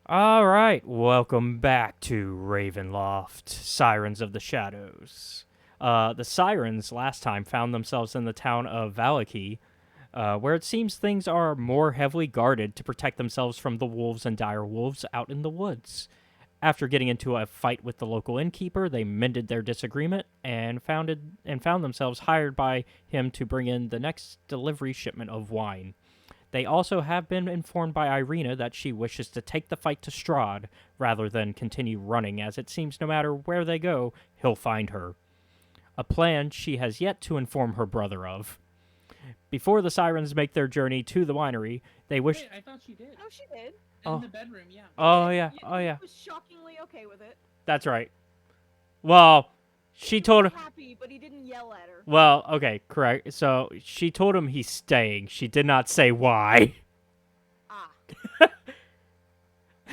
All right, welcome back to Ravenloft, Sirens of the Shadows. The Sirens last time found themselves in the town of Vallaki, where it seems things are more heavily guarded to protect themselves from the wolves and direwolves out in the woods. After getting into a fight with the local innkeeper, they mended their disagreement and found themselves hired by him to bring in the next delivery shipment of wine. They also have been informed by Ireena that she wishes to take the fight to Strahd rather than continue running, as it seems no matter where they go, he'll find her. A plan she has yet to inform her brother of. Before the Sirens make their journey to the winery, they wish. Wait, I thought she did. No, she did. In Oh, the bedroom, yeah. oh yeah, oh He yeah. was shockingly okay with it. That's right. Well, she He told was him. happy, but he didn't yell at her. Well, okay, correct. So she told him he's staying. She did not say why. Ah,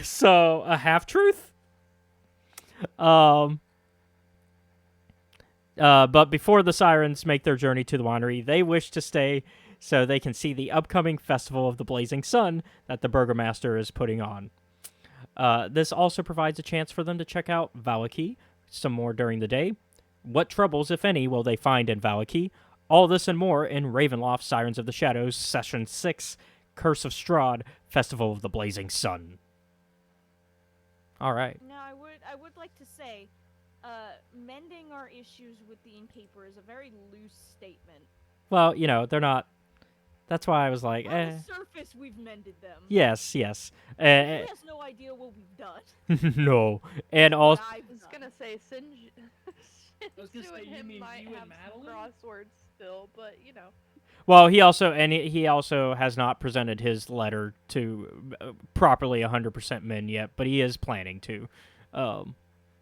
So a half truth. Um. But before the Sirens make their journey to the winery, they wish to stay so they can see the upcoming Festival of the Blazing Sun that the burgomaster is putting on. This also provides a chance for them to check out Vallaki some more during the day. What troubles, if any, will they find in Vallaki? All this and more in Ravenloft Sirens of the Shadows, Session 6, Curse of Strahd, Festival of the Blazing Sun. All right. now I would like to say, mending our issues with the innkeeper is a very loose statement. Well, they're not. That's why I was like, On the surface, we've mended them. Yes, yes. He has no idea what we've done. No. And What also, I've I was done. gonna say Sinju, I was gonna say, and you him mean might you and have some Madeline? crosswords still, but you know. well, he also has not presented his letter to properly 100% men yet, but he is planning to. Um,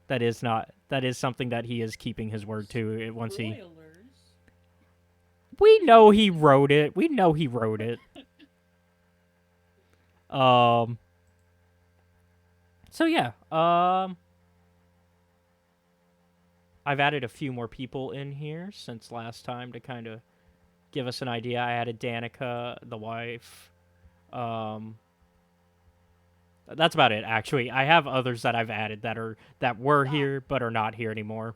that is something that he is keeping his word to once he. Spoilers. We know he wrote it. We know he wrote it. Um. So yeah. I've added a few more people in here since last time to kind of give us an idea. I added Danica, the wife. Um. That's about it, actually. I have others that I've added that were here but are not here anymore,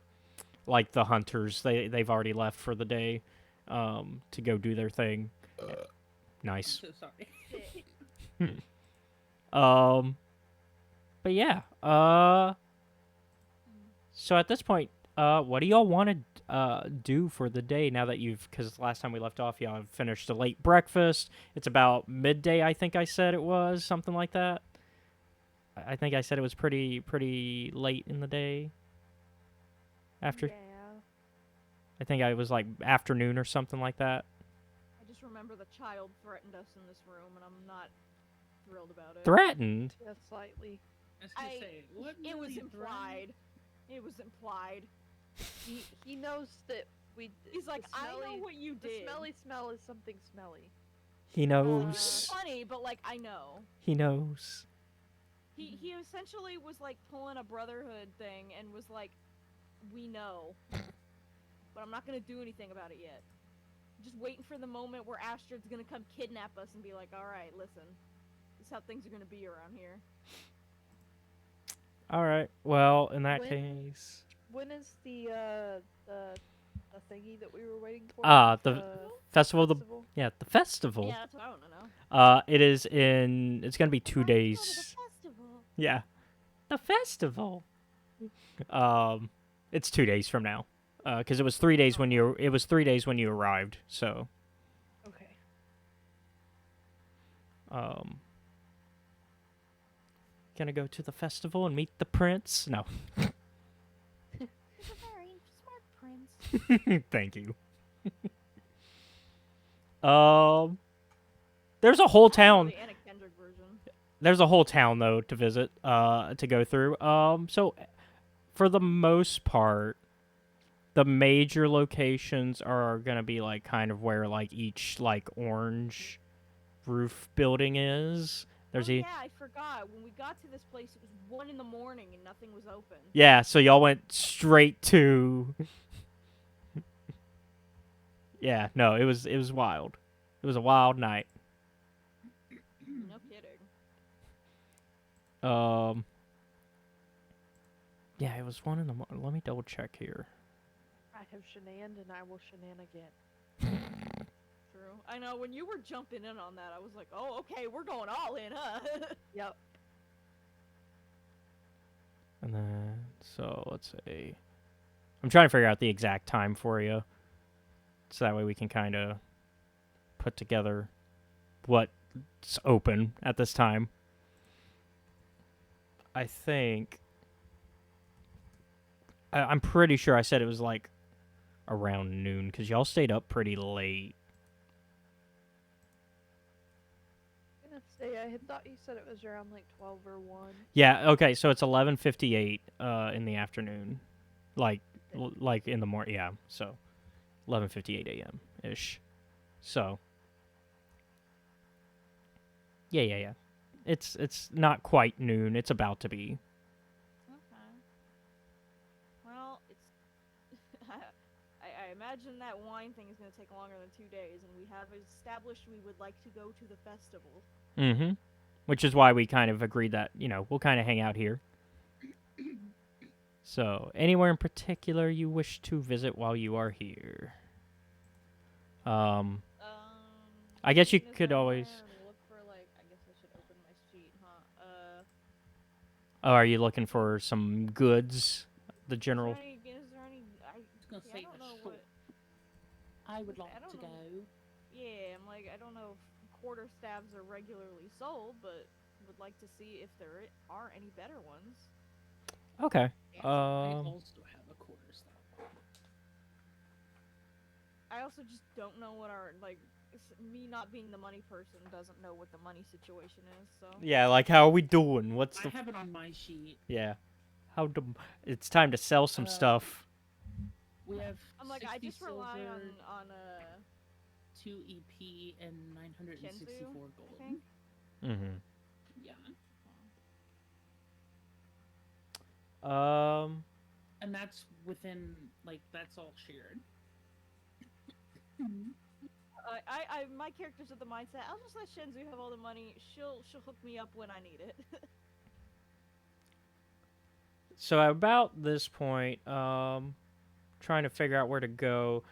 like the hunters. They've already left for the day, to go do their thing. Nice. I'm so sorry. But yeah. So at this point, what do y'all want to do for the day now that because last time we left off, y'all have finished a late breakfast. It's about midday, I think I said it was, something like that. I think I said it was pretty late in the day. After, Yeah. I think I was like afternoon or something like that. I just remember the child threatened us in this room, and I'm not thrilled about it. Threatened. Yeah, slightly. I was gonna say, what It was really implied. It was implied. He knows that we. He's like, the I know smelly- what you The did. smelly smell is something smelly. He knows. Funny, but like I know. He knows. He essentially was like pulling a brotherhood thing and was like, we know, but I'm not gonna do anything about it yet. Just waiting for the moment where Astrid's gonna come kidnap us and be like, all right, listen, this is how things are gonna be around here. All right. Well, in that When- case, When is the thingy that we were waiting for? the festival. The festival? yeah, the festival. Yeah, that's what I want to know. It is in. It's gonna be 2 Let's go to days. the festival. Yeah, the festival. It's 2 days from now. Because it was 3 days when you. It was 3 days when you arrived. So, Okay. gonna go to the festival and meet the prince. No, He's a very smart prince. thank you. There's a whole town. The Anna Kendrick version. There's a whole town though to visit, to go through. So for the most part, the major locations are gonna be like kind of where like each like orange roof building is. There's yeah, I forgot. When we got to this place, it was 1 in the morning and nothing was open. yeah. So y'all went straight to. Yeah, no, it was wild. It was a wild night. No kidding. Um. Yeah, it was 1 in the morning. Let me double check here. I have shenaned and I will shenan again. True. I know, when you were jumping in on that, I was like, oh, okay, we're going all in, huh? Yep. And then, so let's see. I'm trying to figure out the exact time for you, so that way we can kind of put together what's open at this time. I think I'm pretty sure I said it was like around noon because y'all stayed up pretty late. I'm gonna say I had thought you said it was around like 12 or 1. Yeah. Okay. So it's 11:58 in the afternoon, like in the morning. Yeah. So 11:58 a.m. ish. So yeah. It's not quite noon. It's about to be. Okay. Well, it's... I imagine that wine thing is going to take longer than 2 days, and we have established we would like to go to the festival. Mm-hmm. Which is why we kind of agreed that, we'll kind of hang out here. So, anywhere in particular you wish to visit while you are here? I guess you seeing as could I'm always... there, look for, like, I guess I should open my sheet, huh? Oh, are you looking for some goods? The general... Is there any I was gonna see, say I don't the know shop. what... I would like I don't to know. go. Yeah, I'm like, I don't know if quarter staves are regularly sold, but would like to see if there are any better ones. Okay. I also have a quarterstaff. I also just don't know what our, like, me not being the money person doesn't know what the money situation is, so... Yeah, like, how are we doing? What's I the... have it on my sheet. Yeah. It's time to sell some stuff. We have I'm like, 60 I just silver, rely on 2 EP, and 964 Kenzu, gold. I think. Mm-hmm. Yeah. And that's within, like, that's all shared. My character's at the mindset, I'll just let Shenzu have all the money. She'll hook me up when I need it. So at about this point, trying to figure out where to go,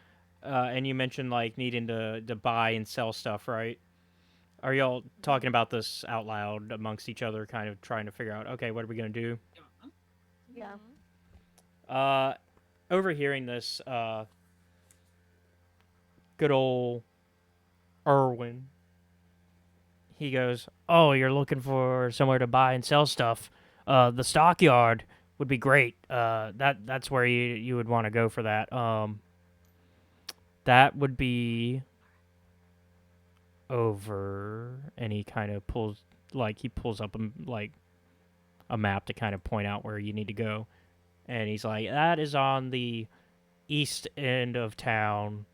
and you mentioned like needing to buy and sell stuff, right? Are y'all talking about this out loud amongst each other, kind of trying to figure out, okay, what are we gonna do? Yeah. Mhm. Overhearing this, good old Erwin, he goes, "Oh, you're looking for somewhere to buy and sell stuff? The stockyard would be great. That's where you would want to go for that. That would be over." And he kind of pulls up a map to kind of point out where you need to go, and he's like, "That is on the east end of town,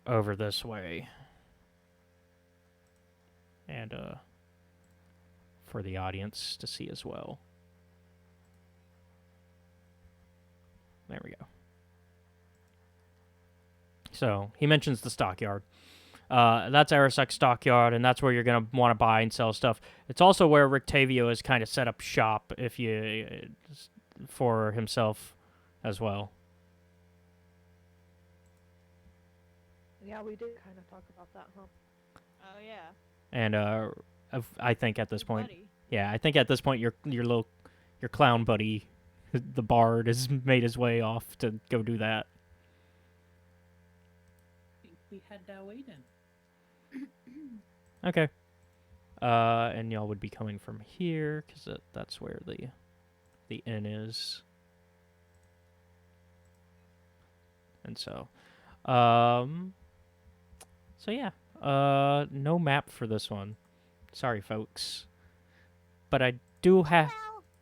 over this way." And for the audience to see as well. There we go. So he mentions the stockyard. That's Arisak's stockyard, and that's where you're gonna want to buy and sell stuff. It's also where Rictavio has kind of set up shop for himself as well. Yeah, we did kind of talk about that, huh? Oh yeah. And I think at this Good point, buddy. I think at this point your clown buddy, the bard, has made his way off to go do that. I think we had that waiting. Okay. And y'all would be coming from here because that's where the inn is. And so, yeah. No map for this one. Sorry, folks. But I do have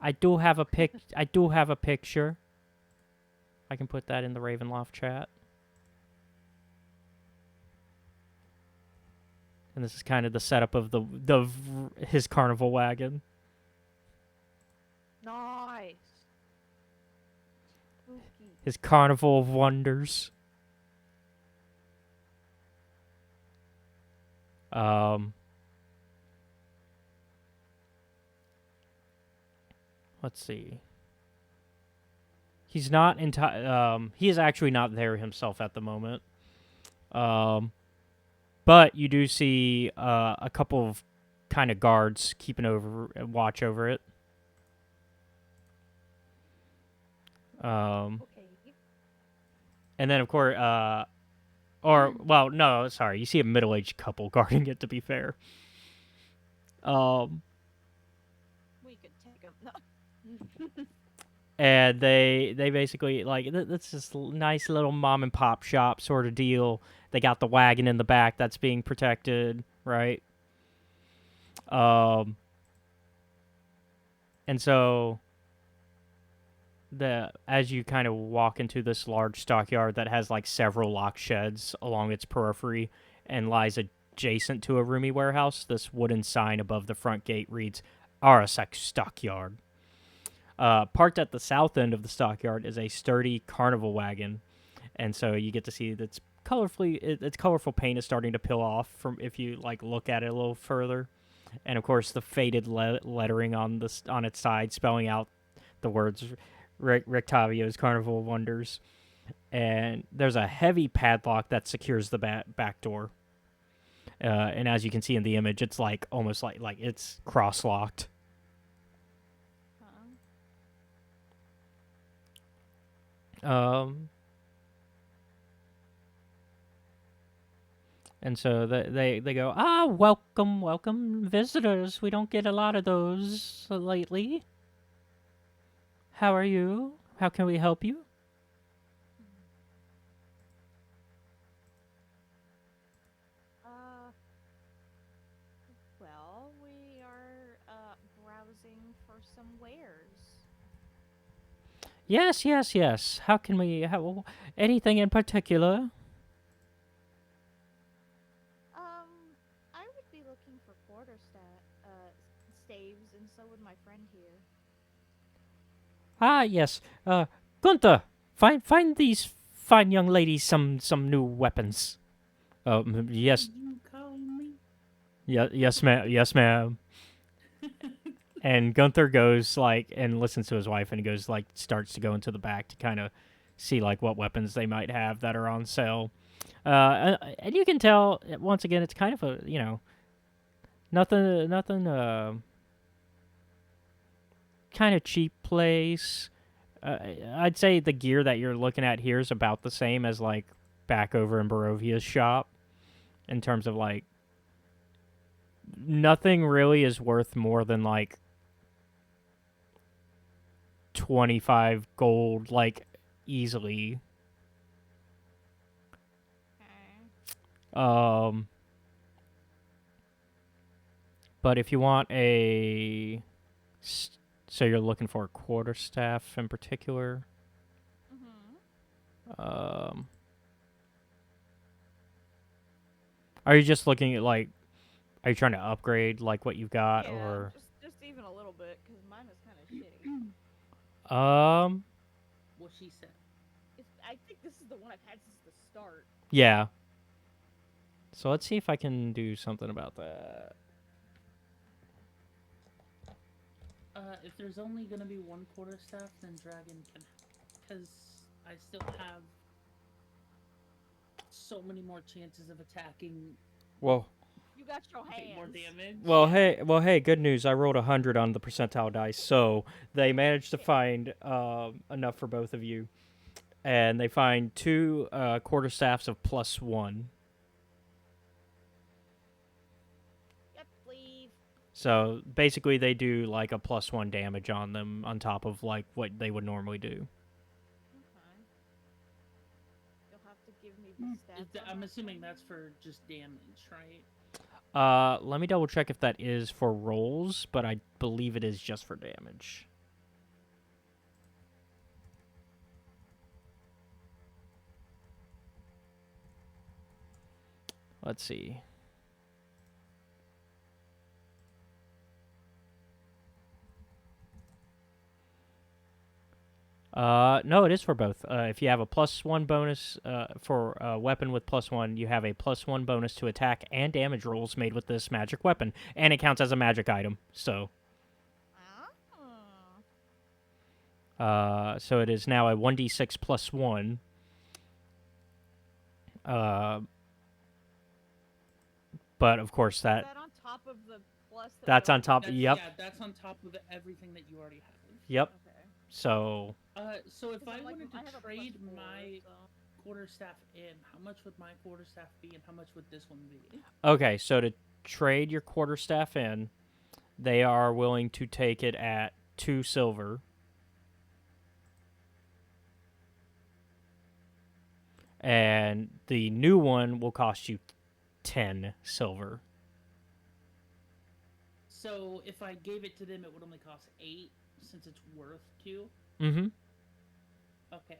a picture. I can put that in the Ravenloft chat. And this is kind of the setup of his carnival wagon. Nice. Spooky. His carnival of wonders. let's see. He's not he is actually not there himself at the moment. But you do see a couple of kind of guards keeping watch over it. Okay. And then of course, no, sorry, you see a middle-aged couple guarding it. To be fair, We could take him. No. and they basically like that's this nice little mom and pop shop sort of deal. They got the wagon in the back that's being protected, right? And so as you kind of walk into this large stockyard that has like several locked sheds along its periphery and lies adjacent to a roomy warehouse, this wooden sign above the front gate reads Arasek Stockyard. Parked at the south end of the stockyard is a sturdy carnival wagon, and so you get to see its colorful paint is starting to peel off from if you like look at it a little further, and of course the faded lettering on its side spelling out the words Rictavio's Carnival Wonders, and there's a heavy padlock that secures the back door. And as you can see in the image, it's like almost like it's cross-locked. And so they go, welcome visitors. We don't get a lot of those lately. How are you? How can we help you? Well, we are browsing for some wares. Yes. How can we help? Anything in particular? I would be looking for staves, and so would my friend here. Ah, yes. Gunther, find these fine young ladies some new weapons. Yes. Did you call me? Yes, ma'am. Yes, ma'am. And Gunther goes like and listens to his wife, and he goes like starts to go into the back to kind of see like what weapons they might have that are on sale. And you can tell once again it's kind of a nothing kind of cheap place. I'd say the gear that you're looking at here is about the same as like back over in Barovia's shop in terms of like nothing really is worth more than like 25 gold, like easily. Okay. But if you want so you're looking for a quarterstaff in particular. Mm-hmm. Are you just looking at like? Are you trying to upgrade like what you've got, Yeah, or? just even a little bit, because mine is kind of shitty. What she said. I think this is the one I've had since the start. Yeah. So let's see if I can do something about that. If there's only gonna be one quarterstaff, then Dragon can, because I still have so many more chances of attacking. Well. You got your hands. More damage. Well, hey, good news. I rolled 100 on the percentile dice, so they managed to find enough for both of you, and they find 2 quarterstaffs of +1. Yep, please. So basically, they do like a +1 damage on them on top of like what they would normally do. Okay. You'll have to give me the stats. I'm assuming that's for just damage, right? Let me double check if that is for rolls, but I believe it is just for damage. Let's see. No, it is for both. If you have a +1 bonus for a weapon with +1, you have a +1 bonus to attack and damage rolls made with this magic weapon, and it counts as a magic item. So. So it is now a 1d6 plus 1. But of course Is that that on top of the plus that that's we on top. That's, Yep. Yeah, that's on top of everything that you already have. Yep. Okay. So So if 'Cause I I'm like, wanted I to have a trade +4, my so. quarterstaff in, how much would my quarterstaff be, and how much would this one be? okay, so to trade your quarterstaff in, they are willing to take it at 2 silver. And the new one will cost you 10 silver. So if I gave it to them, it would only cost 8, since it's worth 2. Mm-hmm. Okay.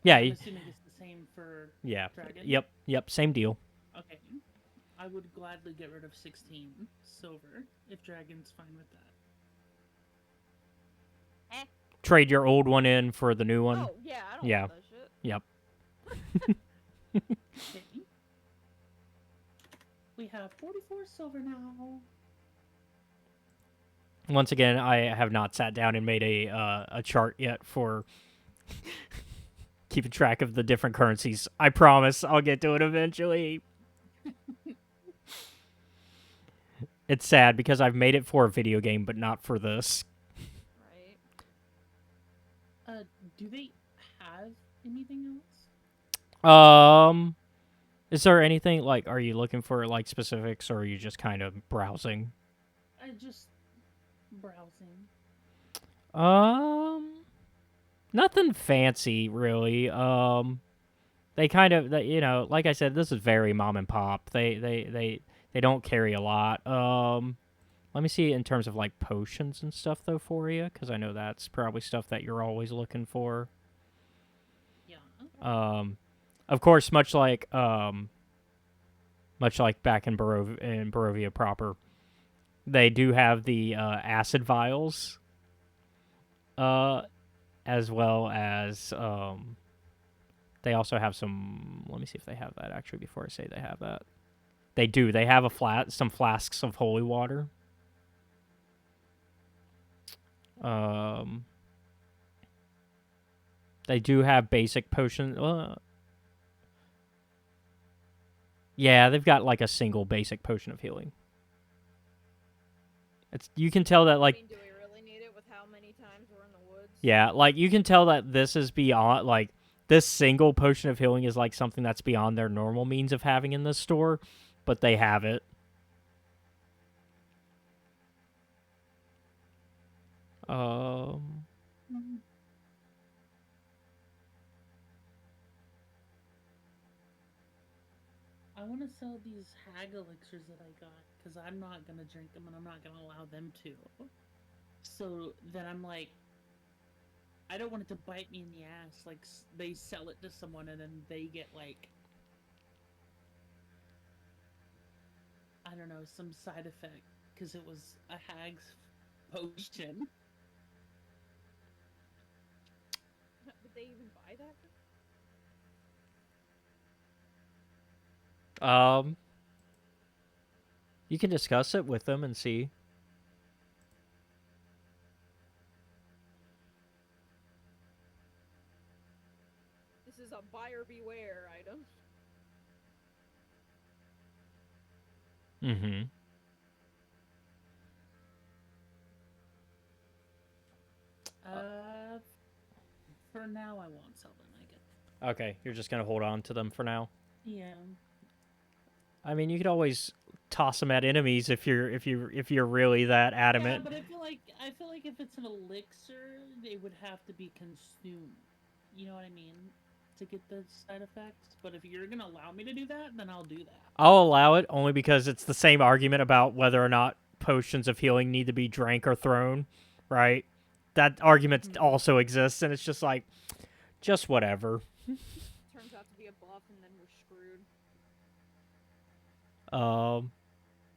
Yeah. I'm assuming it's the same for Yeah. dragon. Yep. Same deal. Okay. I would gladly get rid of 16 silver if dragon's fine with that. Trade your old one in for the new one. Oh yeah, I don't Yeah. want that shit. Yep. Okay. We have 44 silver now. Once again, I have not sat down and made a chart yet for keeping track of the different currencies. I promise I'll get to it eventually. It's sad because I've made it for a video game, but not for this. Right. Do they have anything else? Is there anything like? Are you looking for like specifics, or are you just kind of browsing? Just browsing. Nothing fancy really. They kind of, like I said, this is very mom and pop. They don't carry a lot. Let me see in terms of like potions and stuff though for you, because I know that's probably stuff that you're always looking for. Yeah. Of course, much like back in Barovia proper, they do have the acid vials. As well as they also have some. Let me see if they have that actually before I say they have that. They do. They have some flasks of holy water. They do have basic potions. Yeah, they've got like a single basic potion of healing. You can tell that like. I mean, do we really need it with how many times we're in the woods? Yeah, like you can tell that this is beyond like this single potion of healing is like something that's beyond their normal means of having in this store, but they have it. I want to sell these hag elixirs that I got because I'm not gonna drink them and I'm not gonna allow them to. So then I'm like, I don't want it to bite me in the ass. Like they sell it to someone and then they get like, I don't know, some side effect because it was a hag's potion. Did they even buy that? You can discuss it with them and see. This is a buyer beware item. Mm-hmm. For now I won't sell them, I guess. Okay, you're just gonna hold on to them for now. Yeah. I mean, you could always toss them at enemies if you're really that adamant. Yeah, but I feel like if it's an elixir, they would have to be consumed. You know what I mean? To get the side effects. But if you're gonna allow me to do that, then I'll do that. I'll allow it only because it's the same argument about whether or not potions of healing need to be drank or thrown, right? That argument also exists, and it's just like, just whatever. Turns out to be a buff, and then we're screwed.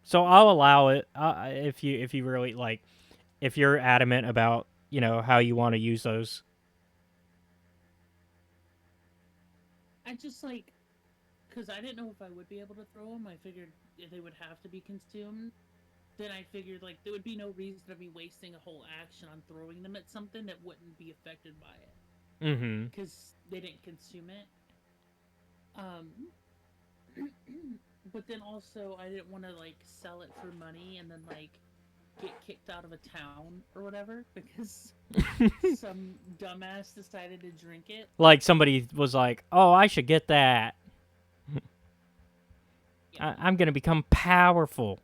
So I'll allow it if you really like, if you're adamant about how you want to use those. I just like, because I didn't know if I would be able to throw them. I figured they would have to be consumed. then I figured like there would be no reason to be wasting a whole action on throwing them at something that wouldn't be affected by it Mm-hmm. because they didn't consume it. Um, but then also I didn't want to like sell it for money and then like get kicked out of a town or whatever because some dumbass decided to drink it. Like somebody was like, "Oh, I should get that. Yeah. I'm gonna become powerful,"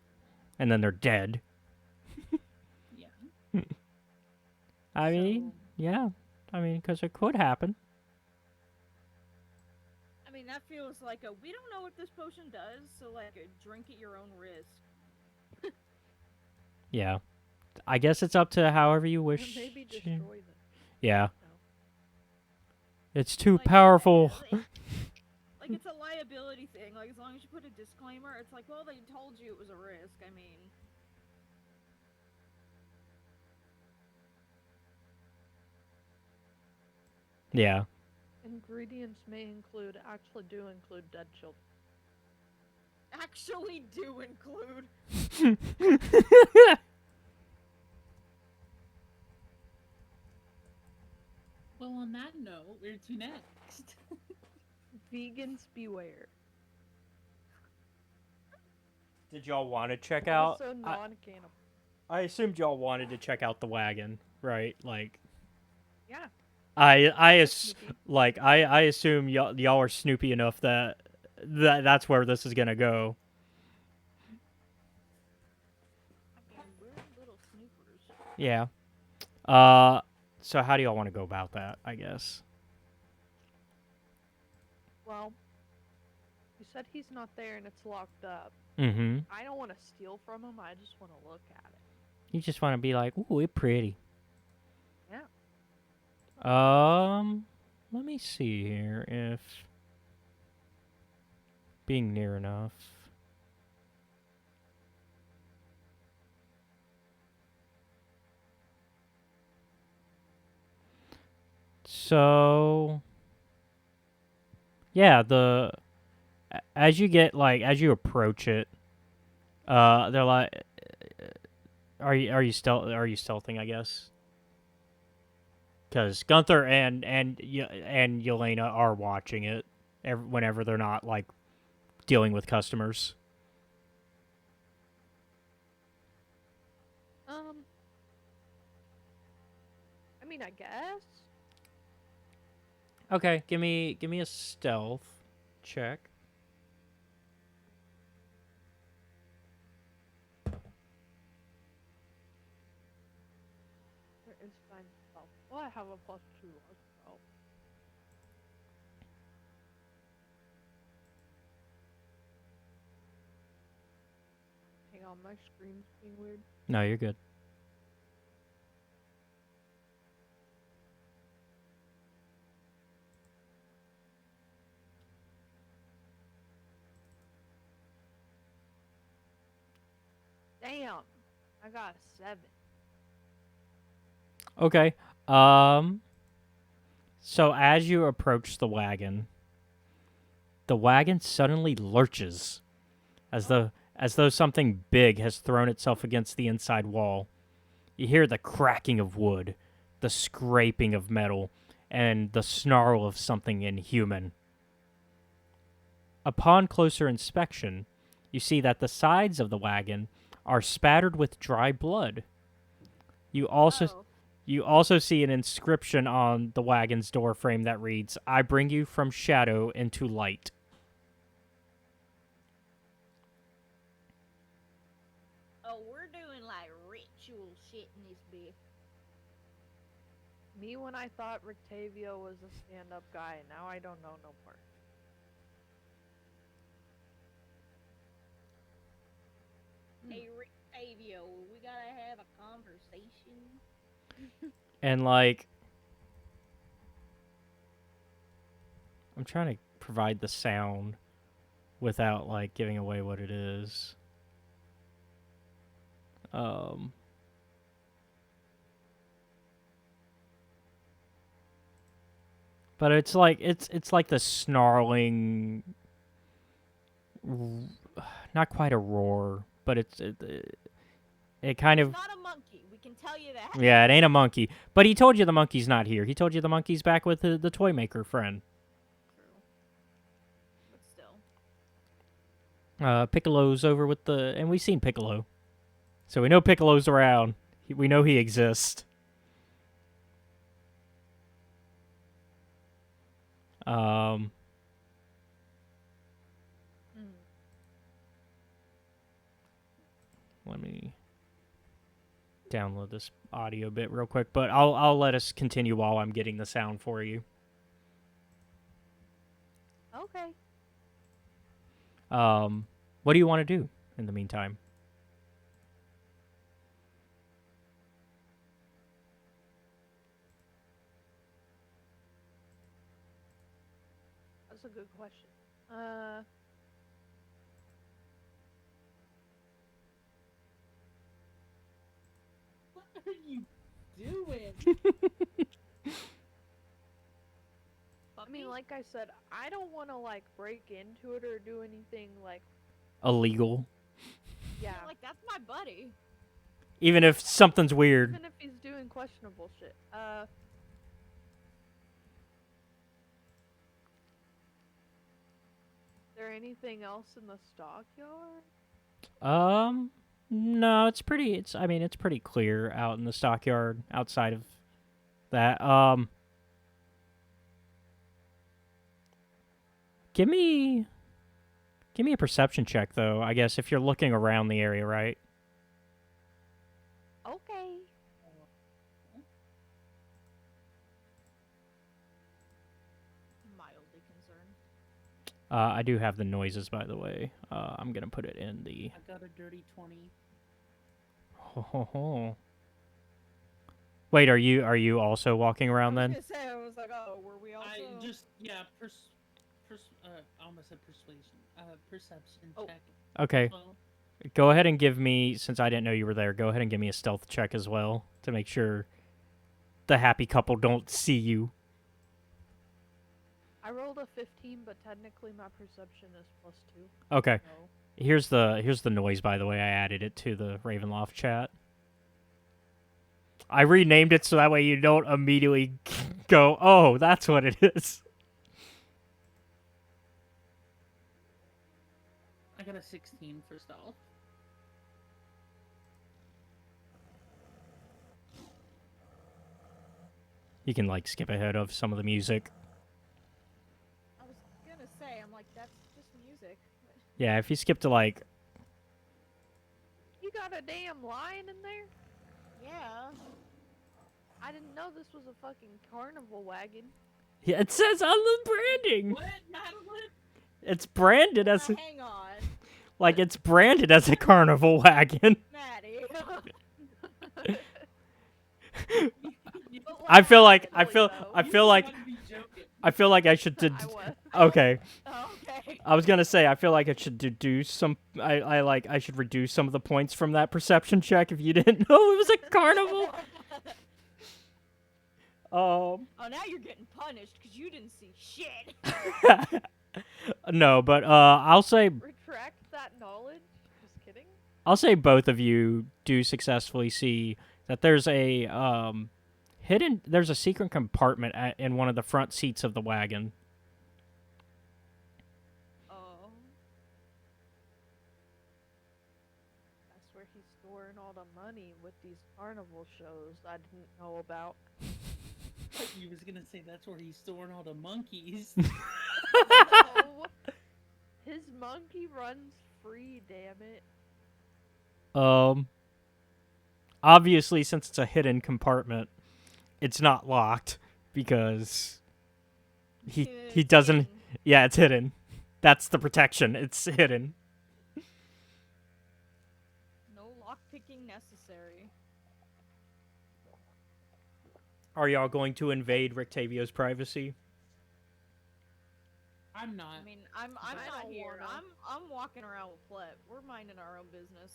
and then they're dead. Yeah. I mean, yeah. I mean, because it could happen. I mean, that feels like a we don't know what this potion does, so like a drink at your own risk. Yeah. I guess it's up to however you Or wish. maybe to- destroy them. Yeah. No. It's too Like, powerful. Like it's a liability thing. Like as long as you put a disclaimer, it's like, well, they told you it was a risk. I mean, Yeah. Ingredients may include, actually do include dead children. actually do include. Well, on that note, where to next? Vegans beware. Did y'all want to check out? Also non-cannibal. I assumed y'all wanted to check out the wagon, right? Like, Yeah. I Snoopy. I assume y'all are snoopy enough that's where this is gonna go. I mean, we're little snoopers. Yeah. So how do y'all want to go about that? I guess. Well, you said he's not there and it's locked up. Mm-hmm. I don't want to steal from him. I just want to look at it. You just want to be like, ooh, it's pretty. Yeah. Let me see here if being near enough. So, yeah, as you get as you approach it, they're like, are you stealthing? I guess. Because Gunther and Yelena are watching it whenever they're not like dealing with customers. I mean, I guess. Okay, give me a stealth check. There is fine stuff. Well, I have a +2 as well. Hang on, my screen's being weird. No, you're good. Damn! I got a 7. Okay. So as you approach the wagon suddenly lurches as though something big has thrown itself against the inside wall. You hear the cracking of wood, the scraping of metal, and the snarl of something inhuman. Upon closer inspection, you see that the sides of the wagon are spattered with dry blood. You also see an inscription on the wagon's doorframe that reads, "I bring you from shadow into light." Oh, we're doing like ritual shit in this bitch. Me when I thought Rictavio was a stand-up guy, now I don't know no more. Hey, Avio, we gotta have a conversation. And like, I'm trying to provide the sound without like giving away what it is. But it's like the snarling, not quite a roar, but It kind It's of... not a monkey. We can tell you that. Yeah, it ain't a monkey. But he told you the monkey's not here. He told you the monkey's back with the toy maker friend. True. But still. Piccolo's over with the... And we've seen Piccolo. So we know Piccolo's around. We know he exists. Mm. Let me download this audio bit real quick, but I'll let us continue while I'm getting the sound for you. Okay. What do you want to do in the meantime? That's a good question. What are you doing? I mean, like I said, I don't want to like break into it or do anything like, Illegal. yeah. Like, that's my buddy. Even if something's weird. Even if he's doing questionable shit. Is there anything else in the stockyard? No, it's pretty, I mean, it's pretty clear out in the stockyard outside of that. Give me a perception check, though, I guess, if you're looking around the area, right? Okay. Mildly concerned. I do have the noises, by the way. I'm gonna put it in the... I got a dirty 20. Ho, ho, ho. Wait, are you also walking around then? I was gonna say, I was like, oh, were we also... I just, yeah, I almost said persuasion. Perception Oh. check. Okay, Well, go ahead and give me, since I didn't know you were there, go ahead and give me a stealth check as well to make sure the happy couple don't see you. I rolled a 15, but technically my perception is +2. Okay, So. here's the noise, by the way. I added it to the Ravenloft chat. I renamed it so that way you don't immediately go, oh, that's what it is. I got a 16 for stealth. You can, like, skip ahead of some of the music. I was gonna say, I'm like, that's just music. Yeah, if you skip to, like... You got a damn lion in there? Yeah. I didn't know this was a fucking carnival wagon. Yeah, it says on the branding. What, Madeline? It's branded as... Hang on, Like, it's branded as a carnival wagon. Maddie. I feel like You I feel like I should I was. okay. Oh, okay. I was gonna say I feel like I should deduce some. I should reduce some of the points from that perception check if you didn't know it was a carnival. Oh, now you're getting punished because you didn't see shit. No, but I'll say Retract that knowledge? Just kidding. I'll say both of you do successfully see that there's a there's a secret compartment in one of the front seats of the wagon. Oh. That's where he's storing all the money with these carnival shows I didn't know about. You was gonna say that's where he's storing all the monkeys. No. His monkey runs free, damn it. Obviously, since it's a hidden compartment, it's not locked because he It's doesn't. hidden. Yeah, it's hidden. That's the protection. It's hidden. No lockpicking necessary. Are y'all going to invade Rictavio's privacy? I'm not. I mean, I'm I not don't here. wanna. I'm walking around with Plett. We're minding our own business.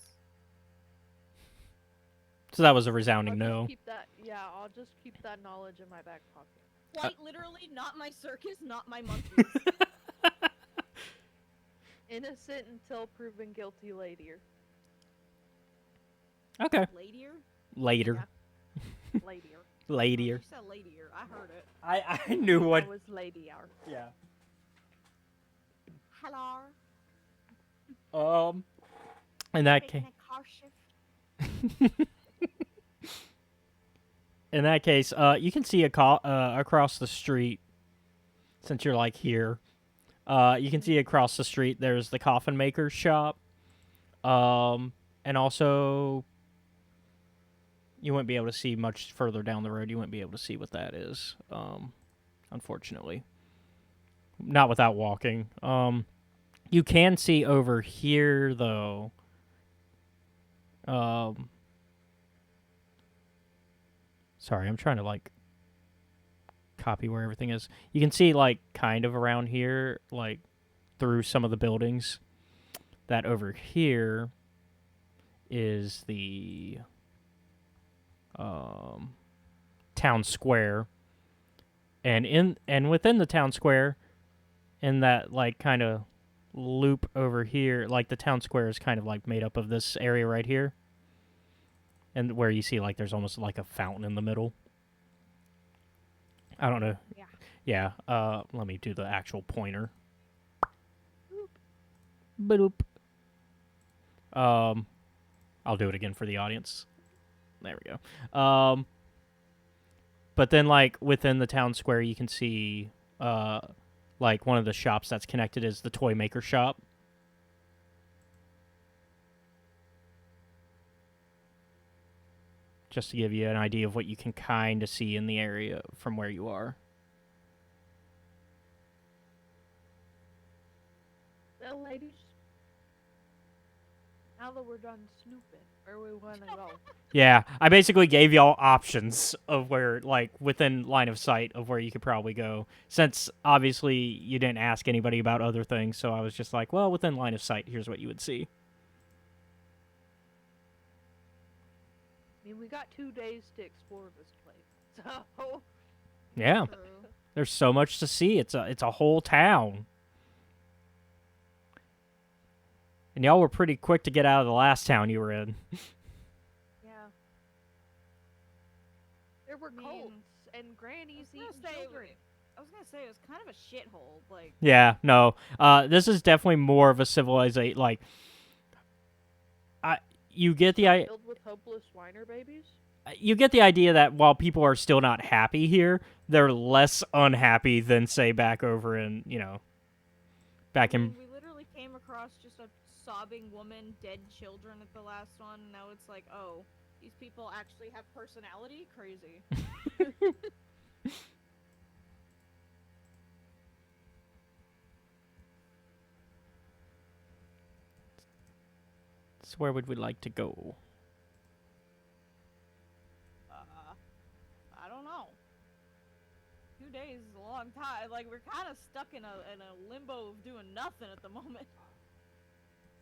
So that was a resounding I'll no. just keep that. Yeah, I'll just keep that knowledge in my back pocket. Quite literally, not my circus, not my monkeys. Innocent until proven guilty later. Okay. Ladier? Later. Ladier. Later. She said ladier. I heard it. I knew what. That was ladier. Yeah. Hello. In that Taking case. a car shift. In that case, you can see across the street. Since you're like here, you can see across the street. There's the coffin maker's shop. And also, you wouldn't be able to see much further down the road. You wouldn't be able to see what that is. Unfortunately, not without walking. You can see over here though. Sorry, I'm trying to like copy where everything is. You can see like kind of around here, like through some of the buildings. That over here is the town square, and within the town square, in that like kind of loop over here, like the town square is kind of like made up of this area right here, and where you see like there's almost like a fountain in the middle. I don't know. Yeah. Yeah. Let me do the actual pointer. Boop. I'll do it again for the audience. There we go. But then, like, within the town square, you can see, like, one of the shops that's connected is the toy maker shop. Just to give you an idea of what you can kind of see in the area from where you are. Well, ladies, now that we're done snooping, where we want to go? Yeah, I basically gave y'all options of where, like, within line of sight of where you could probably go. Since, obviously, you didn't ask anybody about other things, so I was just like, well, within line of sight, here's what you would see. I mean, we got 2 days to explore this place, so Yeah, True. there's so much to see. It's a whole town. And y'all were pretty quick to get out of the last town you were in. yeah. There were I mean, cults and grannies I was eating gonna say, children. I was gonna say it was kind of a shithole. Like, Yeah, no. This is definitely more of a civilization. Like, you get the Filled with hopeless whiner babies. you get the idea that while people are still not happy here, they're less unhappy than say back over in back I in. mean, we literally came across just a sobbing woman, dead children at the last one. And now it's like, oh, these people actually have personality. Crazy. So where would we like to go? I don't know. 2 days is a long time. Like, we're kind of stuck in a limbo of doing nothing at the moment.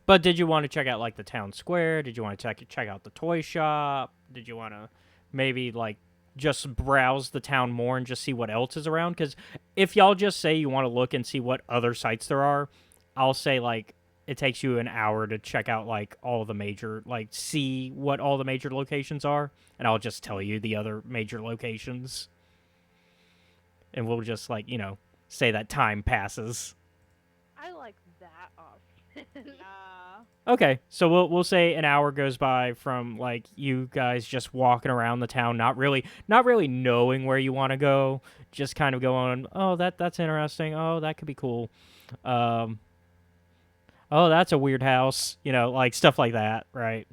But did you want to check out like the town square? Did you want to check out the toy shop? Did you want to maybe like just browse the town more and just see what else is around? Because if y'all just say you want to look and see what other sites there are, I'll say like it takes you an hour to check out like all the major, like see what all the major locations are, and I'll just tell you the other major locations. And we'll just like, say that time passes. I like that option. Okay, so we'll say an hour goes by from like you guys just walking around the town, not really knowing where you want to go, just kind of going, oh that's interesting, oh that could be cool, oh that's a weird house, like stuff like that, right?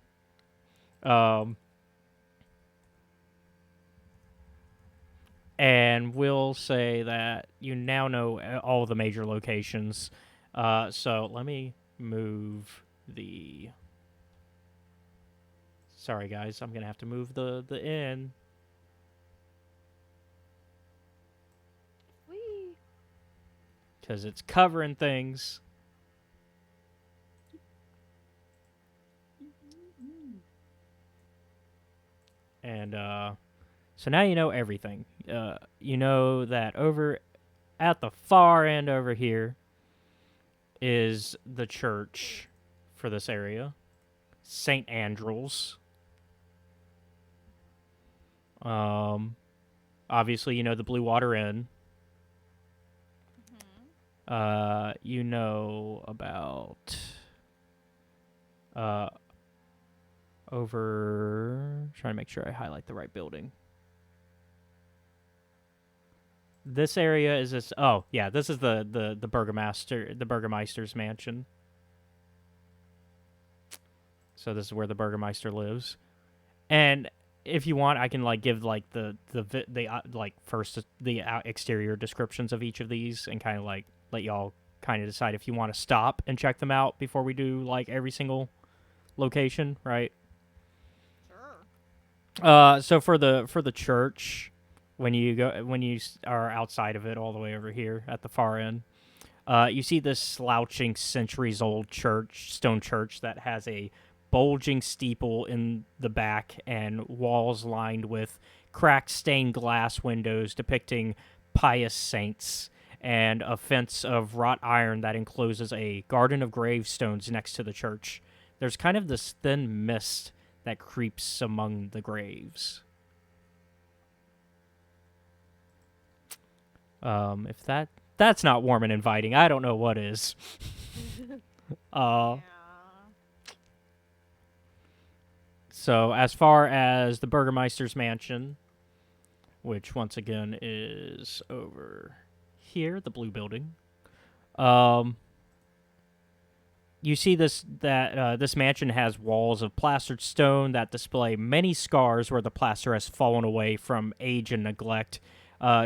And we'll say that you now know all the major locations. So let me move the. Sorry, guys, I'm gonna have to move the inn Whee! because it's covering things. And so now you know everything. You know that over at the far end over here is the church for this area, St. Andrew's. Obviously, you know the Blue Water Inn. You know about over. Trying to make sure I highlight the right building. This area is this. Oh yeah, this is the burgomaster's mansion. So this is where the burgomaster lives, and if you want, I can like give like the like first the exterior descriptions of each of these, and kind of like let y'all kind of decide if you want to stop and check them out before we do like every single location, right? Sure. So for the church, when you are outside of it, all the way over here at the far end, you see this slouching centuries-old stone church that has a bulging steeple in the back and walls lined with cracked stained glass windows depicting pious saints, and a fence of wrought iron that encloses a garden of gravestones next to the church. There's kind of this thin mist that creeps among the graves. If that's not warm and inviting, I don't know what is. Yeah. So as far as the Burgermeister's mansion, which once again is over here, the blue building, you see this mansion has walls of plastered stone that display many scars where the plaster has fallen away from age and neglect.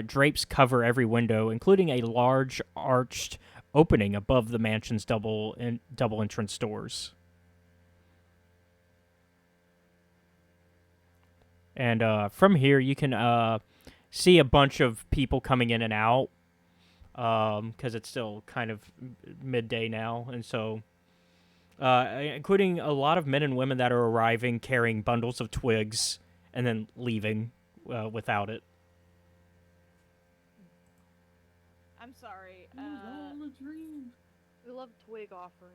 Drapes cover every window, including a large arched opening above the mansion's double entrance doors. And from here, you can see a bunch of people coming in and out, because it's still kind of midday now, and so including a lot of men and women that are arriving carrying bundles of twigs and then leaving without it. I'm sorry. It was all a dream. We love twig offering.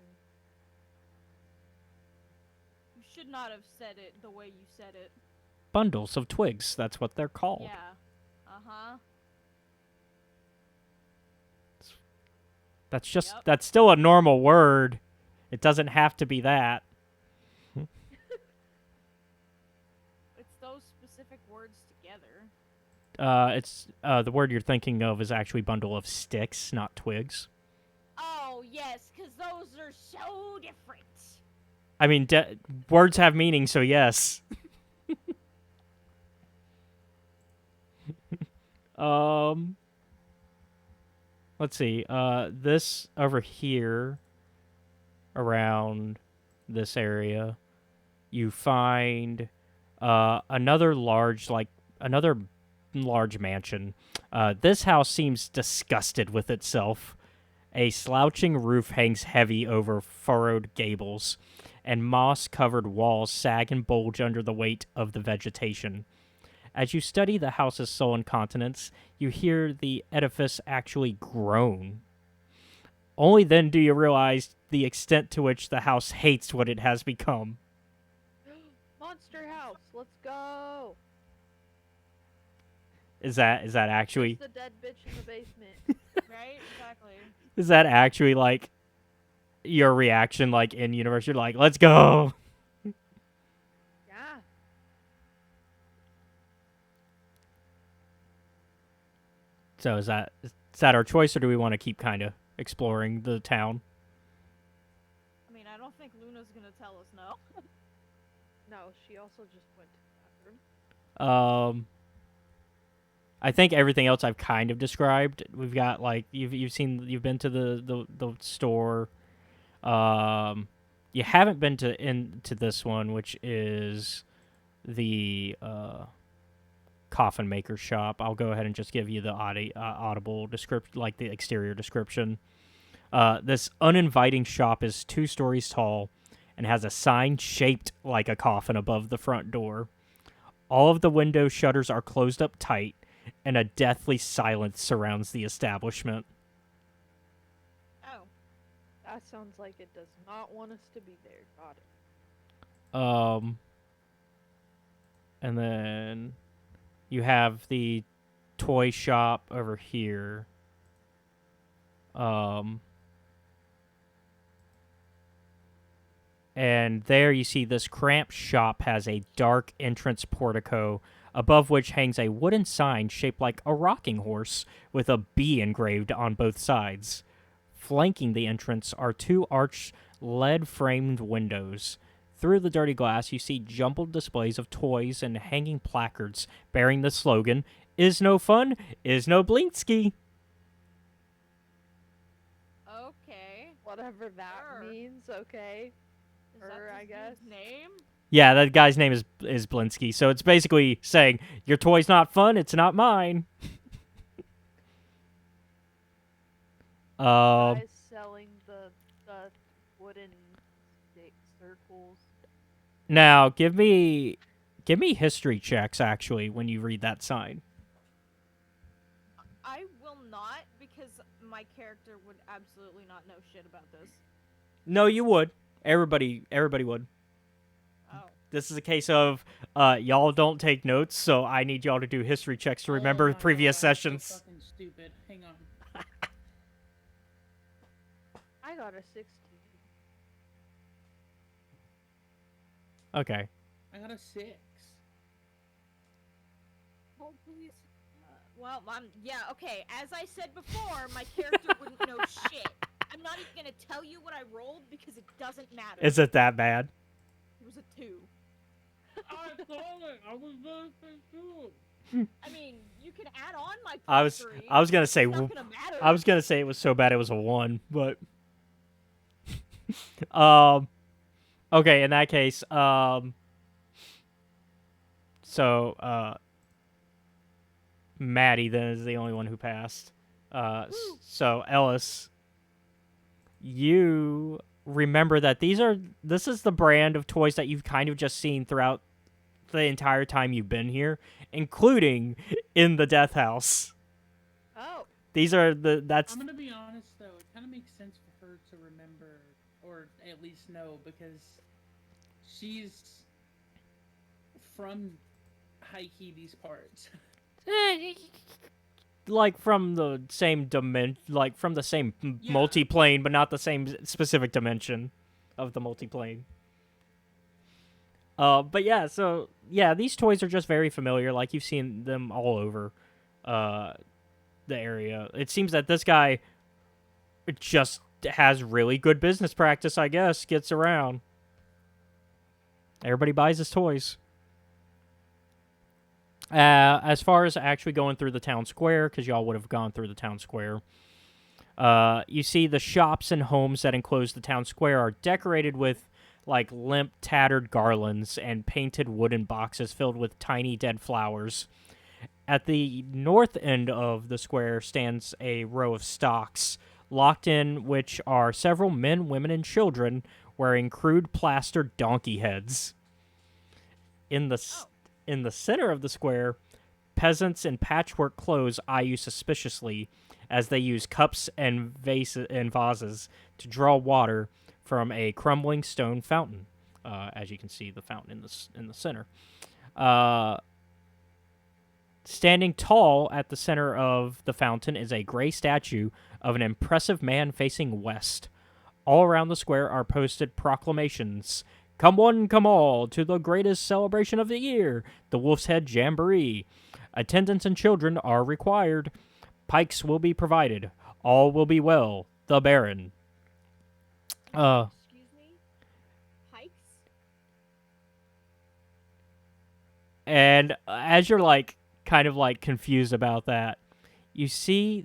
You should not have said it the way you said it. Bundles of twigs, that's what they're called. Yeah. Uh-huh. That's still a normal word. It doesn't have to be that. It's those specific words together. It's the word you're thinking of is actually bundle of sticks, not twigs. Oh, yes, because those are so different. I mean, words have meaning, so yes. Let's see. This over here, around this area, you find another large mansion. This house seems disgusted with itself. A slouching roof hangs heavy over furrowed gables, and moss-covered walls sag and bulge under the weight of the vegetation. As you study the house's sullen countenance, you hear the edifice actually groan. Only then do you realize the extent to which the house hates what it has become. Monster house, let's go. Is that actually... There's the dead bitch in the basement. Right? Exactly. Is that actually, like, your reaction, like, in universe? You're like, let's go! Yeah. So is that our choice, or do we want to keep kind of exploring the town? I mean, I don't think Luna's gonna tell us no. No, she also just went to the bathroom. I think everything else I've kind of described. We've got, like, you've been to the store. You haven't been to this one, which is the coffin maker shop. I'll go ahead and just give you the audible description, like the exterior description. This uninviting shop is 2 stories tall and has a sign shaped like a coffin above the front door. All of the window shutters are closed up tight, and a deathly silence surrounds the establishment. Oh. That sounds like it does not want us to be there. Got it. And then You have the toy shop over here. And there you see this cramped shop has a dark entrance portico, above which hangs a wooden sign shaped like a rocking horse with a bee engraved on both sides. Flanking the entrance are two arched lead-framed windows. Through the dirty glass, you see jumbled displays of toys and hanging placards bearing the slogan, "Is no fun, is no Blinsky." Okay. Whatever that Sure. means, okay. Is that I this guess. dude's name? Yeah, that guy's name is Blinsky, so it's basically saying, your toy's not fun, it's not mine. Guys selling the wooden stick circles. Now, give me history checks, actually, when you read that sign. I will not, because my character would absolutely not know shit about this. No, you would. Everybody would. Oh. This is a case of, y'all don't take notes, so I need y'all to do history checks to remember Oh my previous God, I'm so sessions. fucking stupid. Hang on. I got a 16. Okay. I got a 6. Oh, please. Well, okay. As I said before, my character wouldn't know shit. I'm not even gonna tell you what I rolled because it doesn't matter. Is it that bad? It was a 2. I called it. I was going to too. I mean, you can add on my I was +3. gonna say It's not gonna matter. I was gonna say it was so bad it was a 1, but okay, in that case, so Maddie then is the only one who passed. So Ellis, you remember that this is the brand of toys that you've kind of just seen throughout the entire time you've been here, including in the death house. Oh. These are I'm gonna be honest though, it kind of makes sense for her to remember, or at least know, because she's from high-key these parts. like from the same multiplane, but not the same specific dimension of the multiplane. But yeah, so yeah, these toys are just very familiar. Like you've seen them all over, the area. It seems that this guy just has really good business practice. I guess gets around. Everybody buys his toys. As far as actually going through the town square, because y'all would have gone through the town square, you see the shops and homes that enclose the town square are decorated with like limp, tattered garlands and painted wooden boxes filled with tiny dead flowers. At the north end of the square stands a row of stocks, locked in which are several men, women, and children wearing crude plaster donkey heads. In the center of the square, peasants in patchwork clothes eye you suspiciously as they use cups and vases to draw water from a crumbling stone fountain. As you can see, the fountain in the center. Standing tall at the center of the fountain is a gray statue of an impressive man facing west. All around the square are posted proclamations. Come one, come all, to the greatest celebration of the year, the Wolf's Head Jamboree. Attendants and children are required. Pikes will be provided. All will be well. The Baron. Excuse me? Pikes? And as you're like kind of like confused about that, you see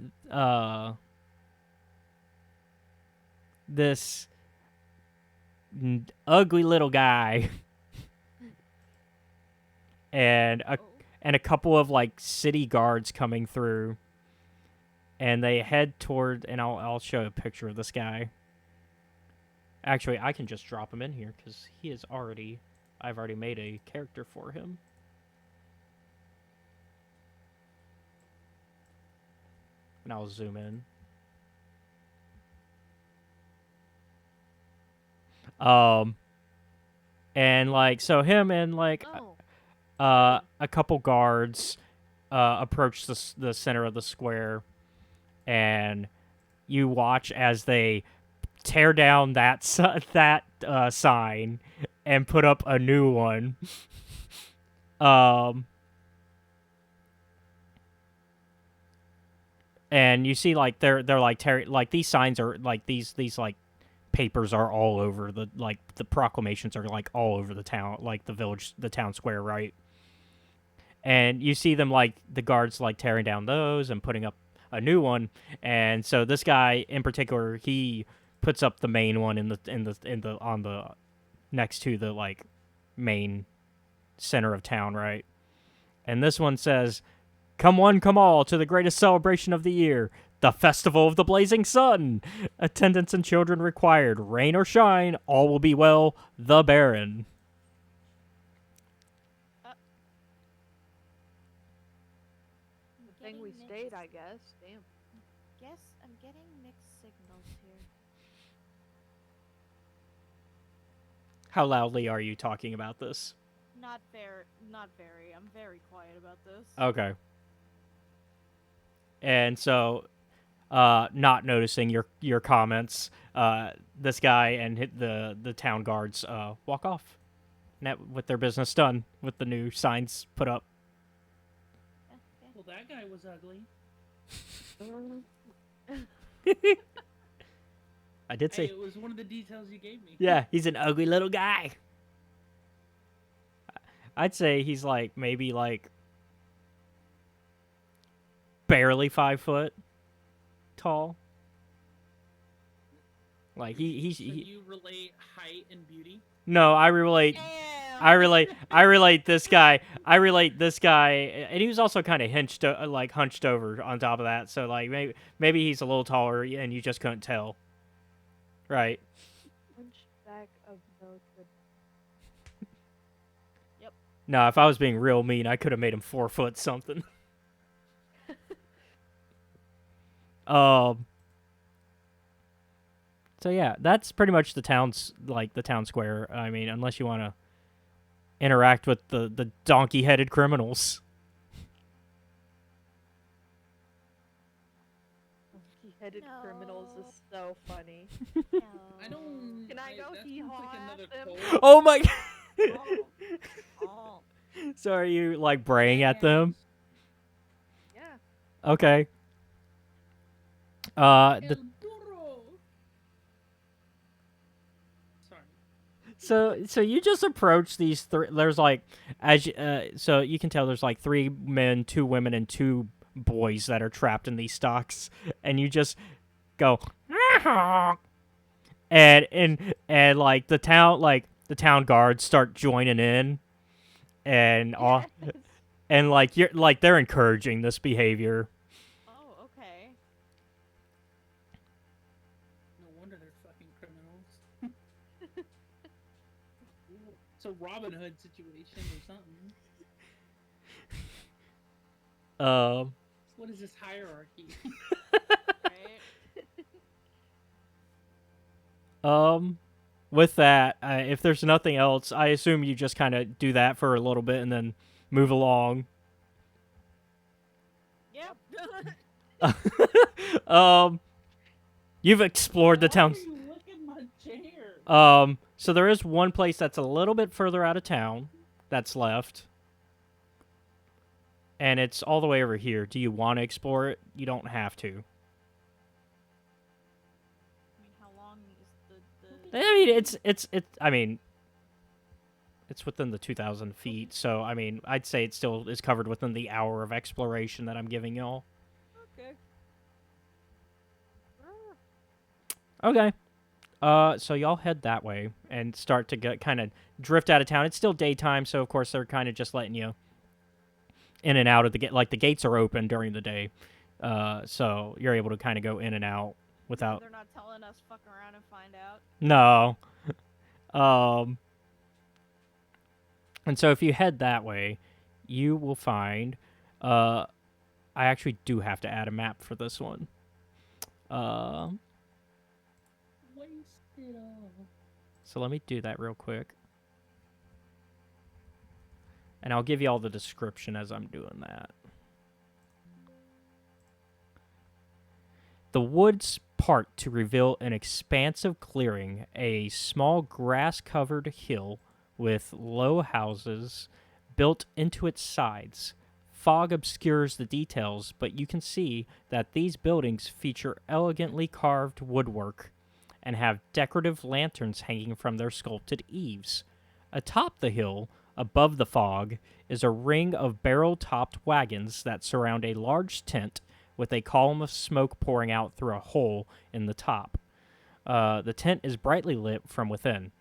this ugly little guy and a couple of like city guards coming through, and they head toward, and I'll show a picture of this guy. Actually, I can just drop him in here because I've already made a character for him. And I'll zoom in. And like, so him and like Oh. a couple guards approach the center of the square, and you watch as they tear down that sign and put up a new one. And you see like they're like like these signs are like these like papers are all over the proclamations are like all over the town, like the town square, right? And you see them like the guards like tearing down those and putting up a new one. And so this guy in particular, he puts up the main one in the on the next to the like main center of town, right? And this one says, "Come one, come all, to the greatest celebration of the year, the Festival of the Blazing Sun. Attendants and children required. Rain or shine, all will be well. The Baron." Good thing we stayed, I guess. Damn. Guess I'm getting mixed signals here. How loudly are you talking about this? Not very. I'm very quiet about this. Okay. And so, not noticing your comments, this guy and the town guards walk off, with their business done, with the new signs put up. Well, that guy was ugly. I did Hey, say, it was one of the details you gave me. yeah, he's an ugly little guy. I'd say he's like maybe like barely 5 foot tall. Like So he you relate height and beauty? no, I relate this guy. And he was also kind of hunched over on top of that. So like maybe he's a little taller and you just couldn't tell. Right. Hunchback of Notre. No, if I was being real mean, I could have made him 4 foot something. So yeah, that's pretty much the town square. I mean, unless you want to interact with the donkey-headed criminals. Donkey-headed criminals is so funny. No. I don't. Can I go that hee sounds haw like another at them? cult. Oh my! Oh. So are you like braying at them? Yeah. Okay. The El burro. Sorry. so you just approach these three. There's like so you can tell there's like 3 men, 2 women, and 2 boys that are trapped in these stocks, and you just go and like the town guards start joining in, and all and like you're like they're encouraging this behavior. Oh, okay. No wonder they're fucking criminals. It's a Robin Hood situation or something. What is this hierarchy? Right. With that, if there's nothing else, I assume you just kind of do that for a little bit and then move along. Yep. You've explored the town. Why are you licking my chair? So there is one place that's a little bit further out of town that's left. And it's all the way over here. Do you want to explore it? You don't have to. I mean, how long is the? I mean, I mean, it's within the 2,000 feet. So, I mean, I'd say it still is covered within the hour of exploration that I'm giving y'all. Okay. Okay. So y'all head that way and start to get kind of drift out of town. It's still daytime, so of course they're kind of just letting you in and out of the gate. Like the gates are open during the day, so you're able to kind of go in and out without. They're not telling us fuck around and find out. No. And so if you head that way, you will find. I actually do have to add a map for this one. Waste it all. So let me do that real quick. And I'll give you all the description as I'm doing that. The woods part to reveal an expansive clearing, a small grass-covered hill with low houses built into its sides. Fog obscures the details, but you can see that these buildings feature elegantly carved woodwork and have decorative lanterns hanging from their sculpted eaves. Atop the hill, above the fog, is a ring of barrel-topped wagons that surround a large tent with a column of smoke pouring out through a hole in the top. The tent is brightly lit from within.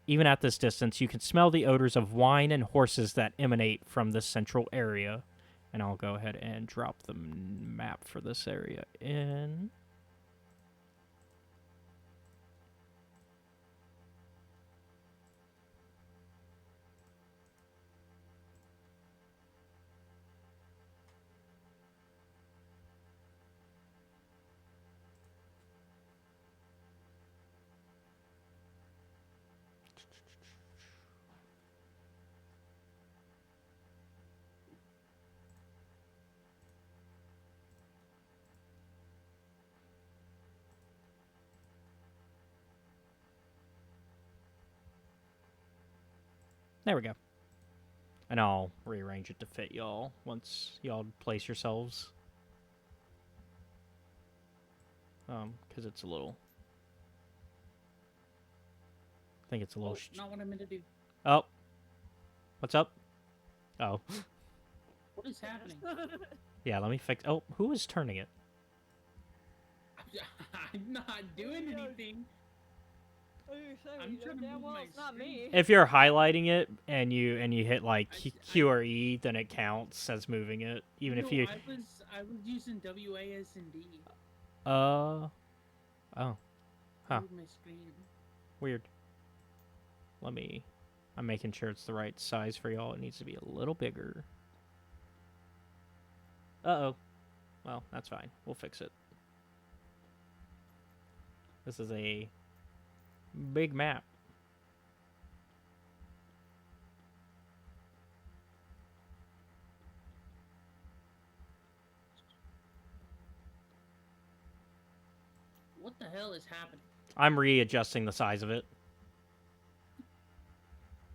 Even at this distance, you can smell the odors of wine and horses that emanate from this central area. And I'll go ahead and drop the map for this area in. There we go. And I'll rearrange it to fit y'all once y'all place yourselves. Because it's a little... I think it's a little... Not what I meant to do. Oh. What's up? Oh. What is happening? Yeah, let me fix... Oh, who is turning it? I'm not doing anything. I'm trying to move my it's not screen. me. If you're highlighting it and you hit like Q or E, then it counts as moving it. Even if you... I was using WASD. Oh. Huh. Move my screen. Weird. I'm making sure it's the right size for y'all. It needs to be a little bigger. Uh-oh. Well, that's fine. We'll fix it. This is a big map. What the hell is happening? I'm readjusting the size of it.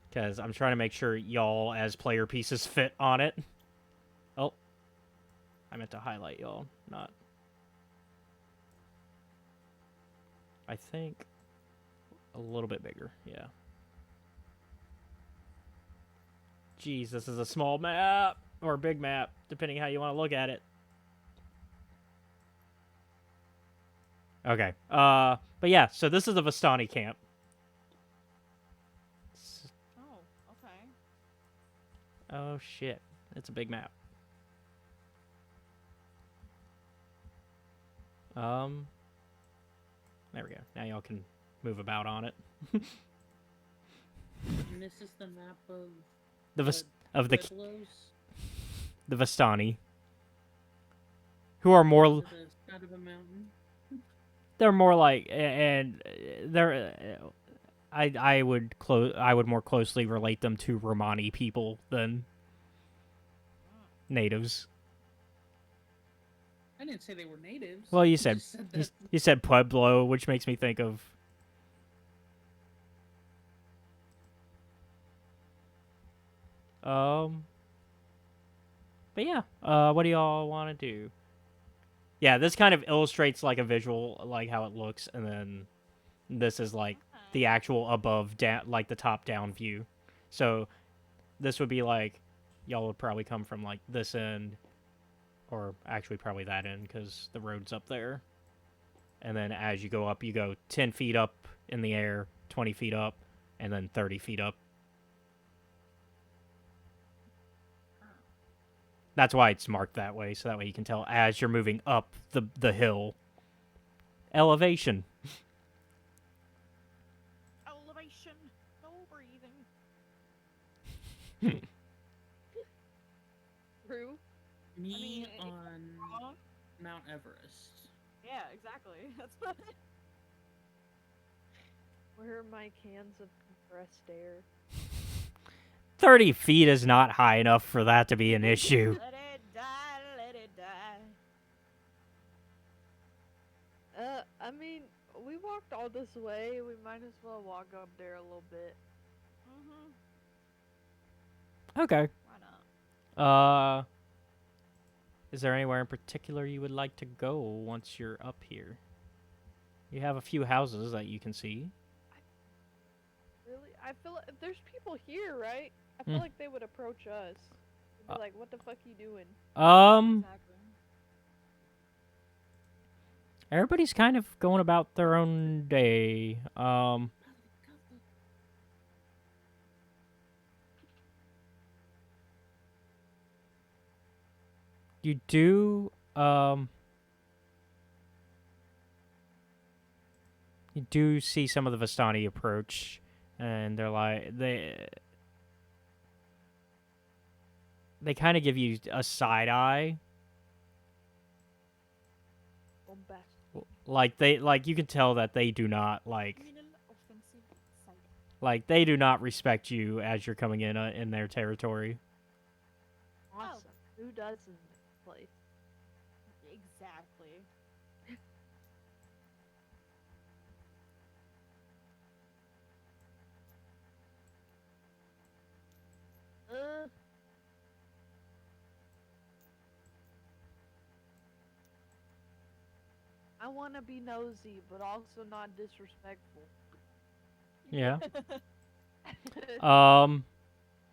Because I'm trying to make sure y'all as player pieces fit on it. Oh. I meant to highlight y'all, not... I think a little bit bigger, yeah. Jeez, this is a small map, or big map, depending how you want to look at it. Okay, but yeah, so this is the Vistani camp. Oh, okay. Oh shit, it's a big map. There we go. Now y'all can move about on it. And this is the map of the Pueblos the Vistani, who are more to the side of a mountain. they're more like, and they're I would more closely relate them to Romani people than natives. I didn't say they were natives. Well, you I said just said that. you said Pueblo, which makes me think of. But yeah, what do y'all want to do? Yeah, this kind of illustrates like a visual, like how it looks, and then this is like the actual above down, like the top down view. So this would be like y'all would probably come from like this end, or actually probably that end because the road's up there. And then as you go up, you go 10 feet up in the air, 20 feet up, and then 30 feet up. That's why it's marked that way, so that way you can tell as you're moving up the hill. Elevation. Elevation. No breathing. True. Me if on I'm wrong- Mount Everest. Yeah, exactly. That's what. Where are my cans of compressed air? 30 feet is not high enough for that to be an issue. Let it die, let it die. I mean, we walked all this way. We might as well walk up there a little bit. Okay. Why not? Is there anywhere in particular you would like to go once you're up here? You have a few houses that you can see. Really? I feel like there's people here, right? I feel Mm. like they would approach us. They'd be like, "What the fuck you doing?" Exactly. Everybody's kind of going about their own day. You do, you do see some of the Vistani approach, and they're like, they kind of give you a side eye. Bombastic. Like you can tell that they do not like Offensive side. they do not respect you as you're coming in their territory. Awesome. Who does in this place? Exactly. Uh. I want to be nosy, but also not disrespectful. Yeah.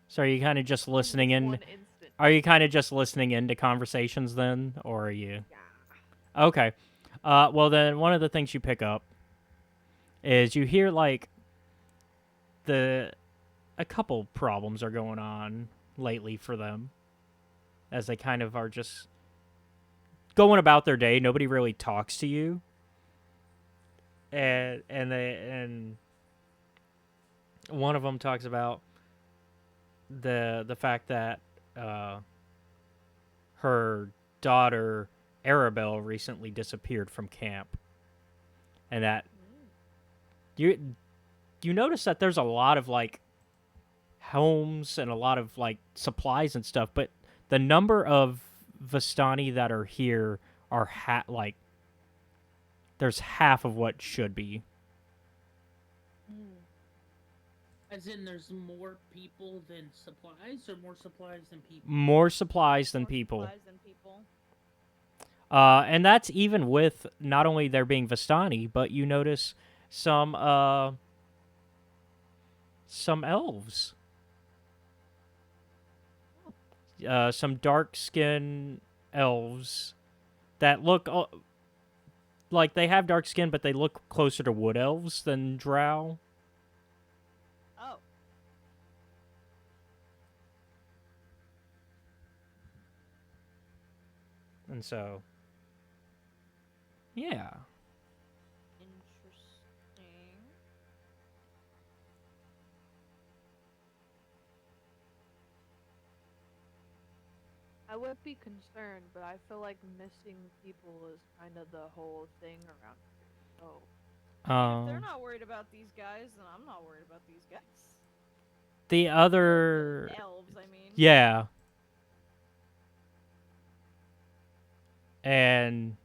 So are you kind of just In listening this in? one instant. Are you kind of just listening into conversations then, or are you? Yeah. Okay. Well then, one of the things you pick up is you hear like a couple problems are going on lately for them, as they kind of are just going about their day. Nobody really talks to you, and one of them talks about the fact that her daughter Arabelle recently disappeared from camp, and that you notice that there's a lot of like homes and a lot of like supplies and stuff, but the number of Vistani that are here are like there's half of what should be. As in, there's more people than supplies, or more supplies than people? More supplies than More people. supplies than people. And that's even with not only there being Vistani, but you notice some elves. Some dark skin elves that look like they have dark skin, but they look closer to wood elves than drow. Oh. And so, yeah. Interesting. I would be concerned, but I feel like missing people is kind of the whole thing around here. So, If they're not worried about these guys, then I'm not worried about these guys. The other, Elves, I mean. yeah. And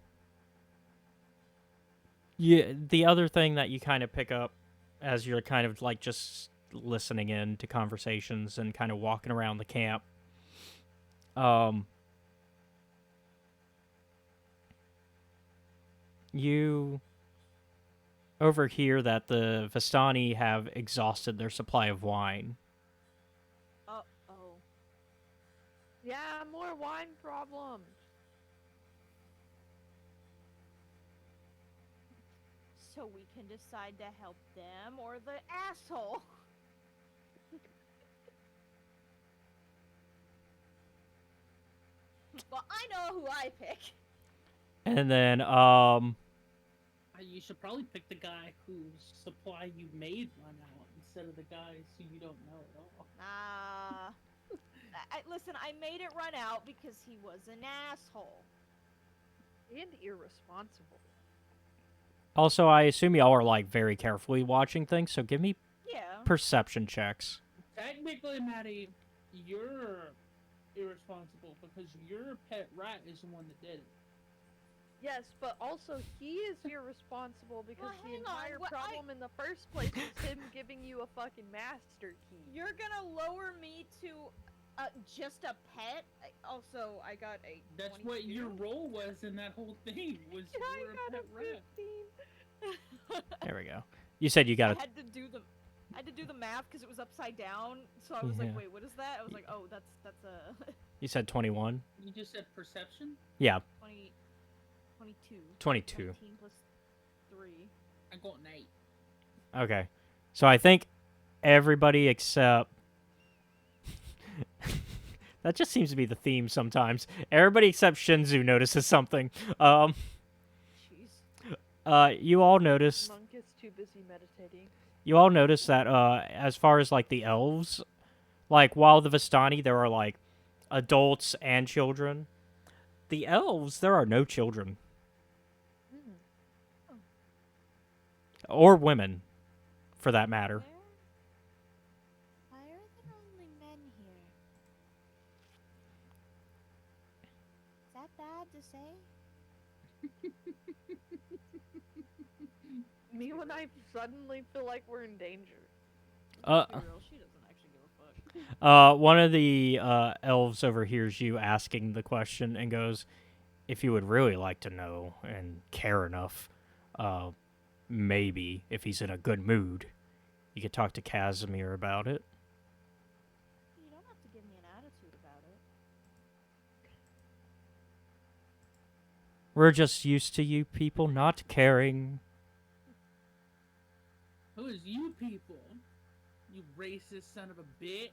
the other thing that you kind of pick up as you're kind of like just listening in to conversations and kind of walking around the camp, you overhear that the Vistani have exhausted their supply of wine. Oh. yeah, more wine problems. So we can decide to help them or the asshole. Well, I know who I pick. And then, You should probably pick the guy whose supply you made run out instead of the guys who you don't know at all. Listen, I made it run out because he was an asshole. And irresponsible. also, I assume y'all are like very carefully watching things, so give me Yeah. perception checks. Technically, Maddie, you're irresponsible because your pet rat is the one that did it. Yes, but also he is irresponsible because the hang on, entire what- problem in the first place is him giving you a fucking master key. You're gonna lower me to just a pet? Also, I got a That's 22. what your role was in that whole thing. Was you were a pet rat. 15. There we go. You said you got I a... had to do the math because it was upside down. So I was Yeah. like, wait, what is that? I was like, oh, that's a You said 21? You just said perception? Yeah, 20, 22. 22. 17 plus 3. I got an 8. Okay. So I think everybody except... that just seems to be the theme sometimes. Everybody except Shinzu notices something. Jeez. You all notice... Monk is too busy meditating. You all notice that as far as like the elves, like while the Vistani there are like adults and children, the elves there are no children or women, for that matter. Why are there only men here? Is that bad to say? Me when I suddenly feel like we're in danger. Uh, Be real, she doesn't actually give a fuck. One of the elves overhears you asking the question and goes, "If you would really like to know and care enough, maybe if he's in a good mood, you could talk to Casimir about it." You don't have to give me an attitude about it. We're just used to you people not caring. Who is you people? You racist son of a bitch.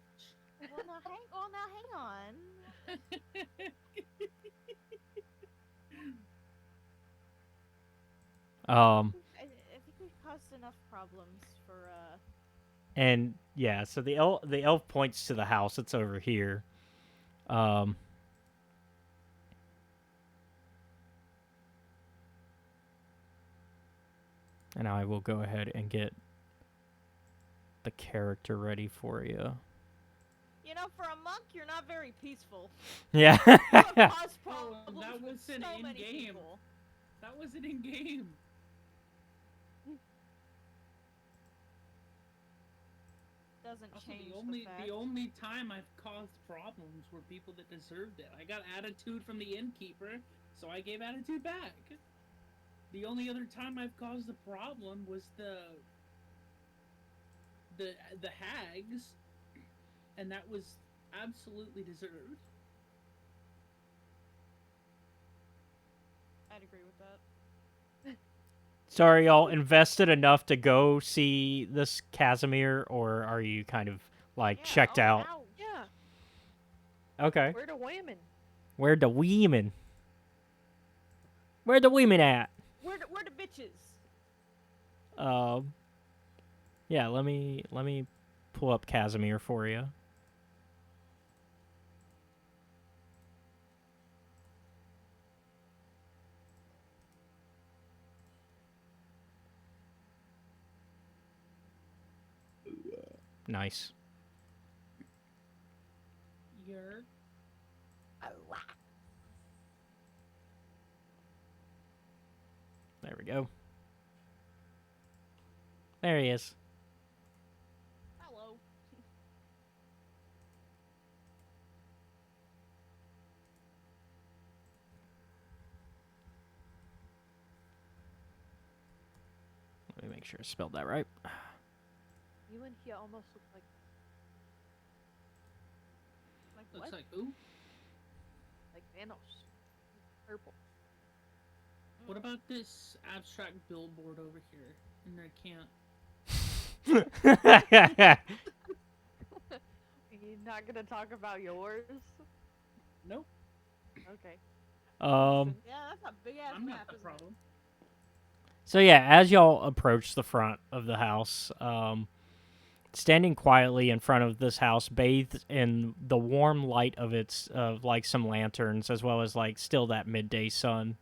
Well, now hang on. I think we've caused enough problems for And yeah, so the elf points to the house. It's over here. And I will go ahead and get the character ready for you. You know, for a monk, you're not very peaceful. Yeah. You have caused Oh, problems that with was so an many in-game. people. That wasn't in game. Doesn't Also, change the fact. only time I've caused problems were people that deserved it. I got attitude from the innkeeper, so I gave attitude back. The only other time I've caused a problem was the hags, and that was absolutely deserved. I'd agree with that. So are y'all invested enough to go see this Casimir, or are you kind of like Yeah, checked out? ouch. Yeah, Okay. where the women? Where the women? Where the women at? Where the bitches? Yeah, let me pull up Casimir for you. Nice. You're There we go. There he is. Hello. Let me make sure I spelled that right. You and he almost look like looks What? like who? Thanos. Purple. What about this abstract billboard over here in their camp? You're not gonna talk about yours? Nope, Okay. Yeah, that's a big ass I'm map, not the isn't problem. So yeah, as y'all approach the front of the house, standing quietly in front of this house, bathed in the warm light of like some lanterns, as well as like still that midday sun,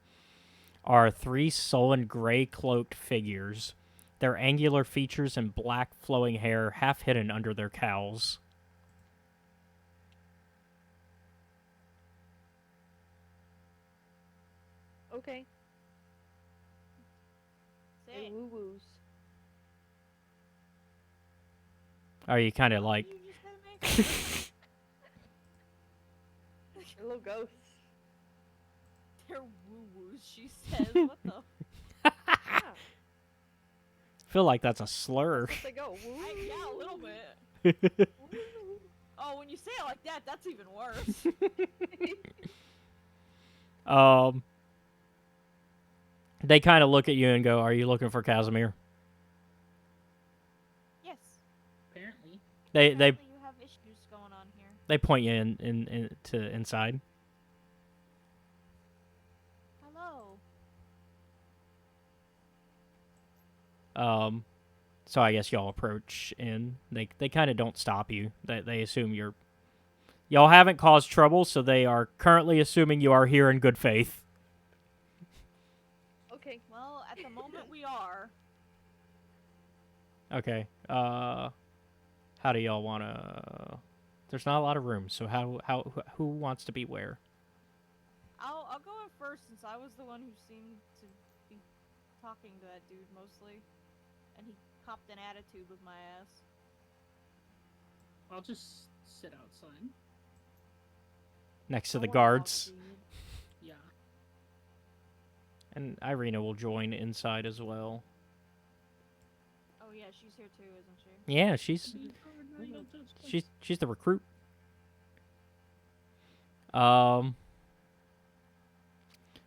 are three sullen gray cloaked figures. Their angular features and black flowing hair half hidden under their cowls. Okay. Hey, say? woo woos. Are you kind of What like? did you just say to me? They're little ghosts. They're woo-woos, she says. What the? Yeah, Feel like that's a slur. that's what they go. Woo. Yeah, a little bit. Oh, when you say it like that, that's even worse. They kind of look at you and go, "Are you looking for Casimir?" Yes. Apparently. They Apparently you have issues going on here. they point you in to inside. Hello. So I guess y'all approach in. They kind of don't stop you. They assume y'all haven't caused trouble, so they are currently assuming you are here in good faith. Okay. Well, at the moment we are. Okay. How do y'all want to? There's not a lot of room, so who wants to be where? I'll go in first since I was the one who seemed to be talking to that dude mostly, and he copped an attitude with my ass. I'll just sit outside. Next to I the wanna walk guards. the- Yeah. And Ireena will join inside as well. Oh yeah, she's here too, isn't she? Yeah, she's the recruit.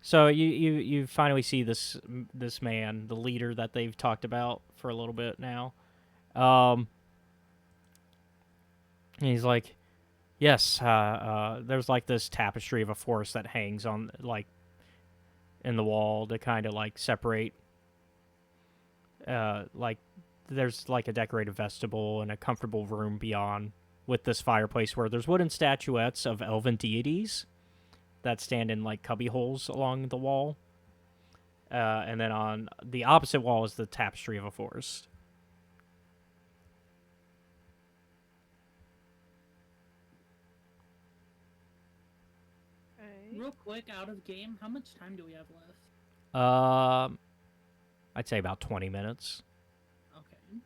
So you finally see this man, the leader that they've talked about for a little bit now. And he's like, yes, there's like this tapestry of a forest that hangs on like in the wall to kind of like separate. Like there's like a decorated vestibule and a comfortable room beyond with this fireplace where there's wooden statuettes of elven deities that stand in like cubby holes along the wall. And then on the opposite wall is the tapestry of a forest. Okay. Real quick, out of game, how much time do we have left? I'd say about 20 minutes. Okay.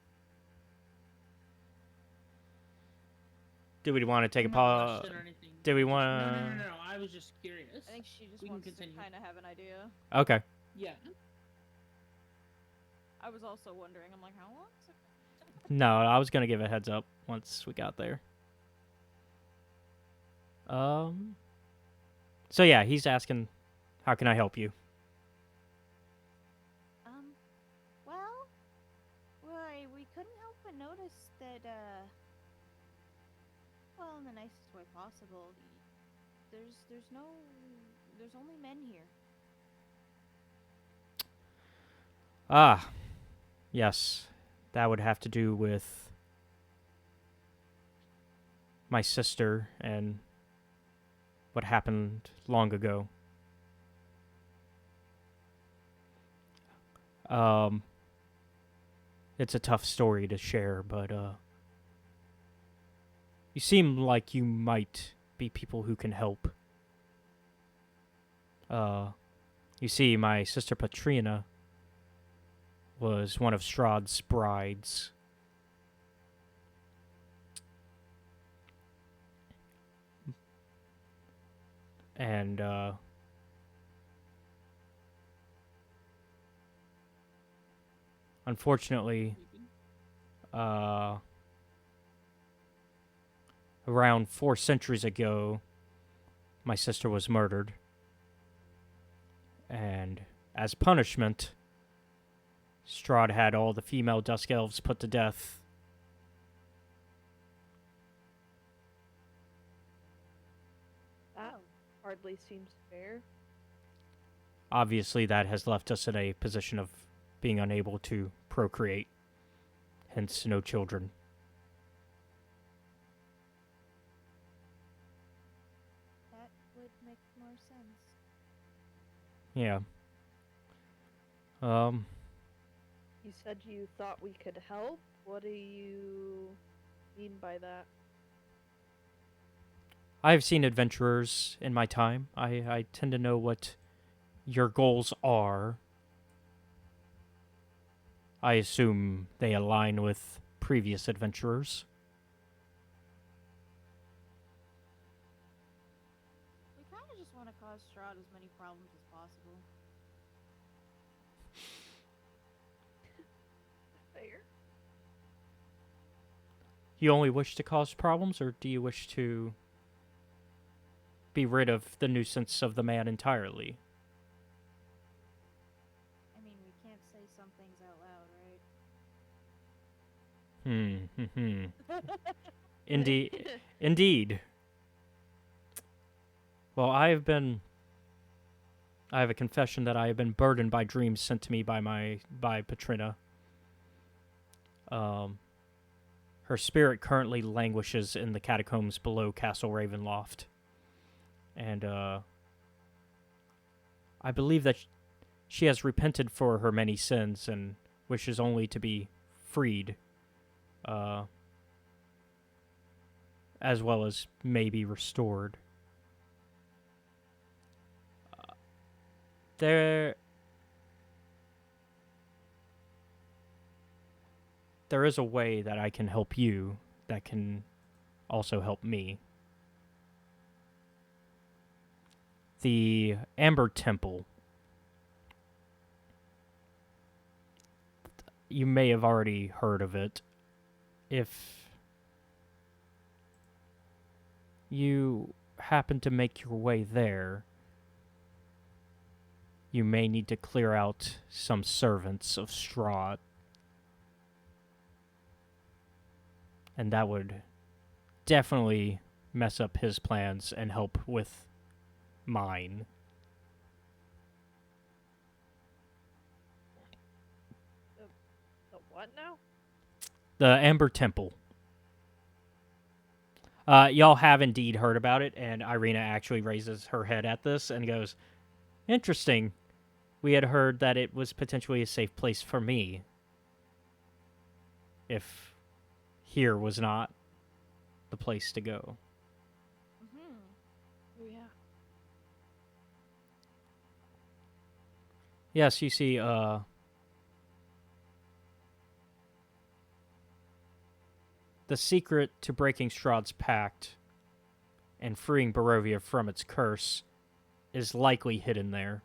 Do we want to take a I'm not pause? rushed or anything. Do we Just- want No. I was just curious. I think she just We can wants to continue. kind of have an idea. Okay. Yeah. I was also wondering. I'm like, how long? Is it? No, I was going to give a heads up once we got there. So yeah, he's asking, how can I help you? Well, we couldn't help but notice that, well, in the nicest way possible, there's only men here. Ah, yes. That would have to do with my sister and what happened long ago. It's a tough story to share, but you seem like you might be people who can help. You see, my sister Patrina was one of Strahd's brides. And, unfortunately, around 4 centuries ago, my sister was murdered. And as punishment, Strahd had all the female Dusk Elves put to death. That hardly seems fair. Obviously, that has left us in a position of being unable to procreate, hence no children. That would make more sense. Yeah. You said you thought we could help? What do you mean by that? I've seen adventurers in my time. I tend to know what your goals are. I assume they align with previous adventurers. We kind of just want to cause Strahd as many problems as possible. Fair. You only wish to cause problems, or do you wish to be rid of the nuisance of the man entirely? I mean, we can't say some things out loud, right? Indeed. Indeed. Well, I have a confession that I have been burdened by dreams sent to me by Patrina. Her spirit currently languishes in the catacombs below Castle Ravenloft. And, I believe that she has repented for her many sins and wishes only to be freed, as well as maybe restored. There is a way that I can help you that can also help me. The Amber Temple. You may have already heard of it. If you happen to make your way there, you may need to clear out some servants of Strahd. And that would definitely mess up his plans and help with mine. The what now? The Amber Temple. Y'all have indeed heard about it, and Ireena actually raises her head at this and goes, "Interesting. We had heard that it was potentially a safe place for me. If here was not the place to go." Mm-hmm. Oh yeah. Yes, you see, the secret to breaking Strahd's pact and freeing Barovia from its curse is likely hidden there.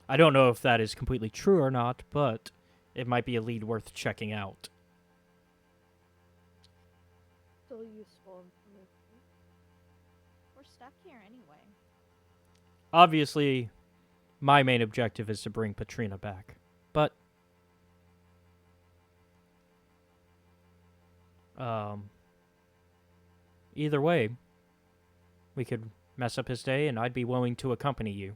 I don't know if that is completely true or not, but it might be a lead worth checking out. Still useful information. We're stuck here anyway. Obviously, my main objective is to bring Patrina back, but either way, we could mess up his day, and I'd be willing to accompany you.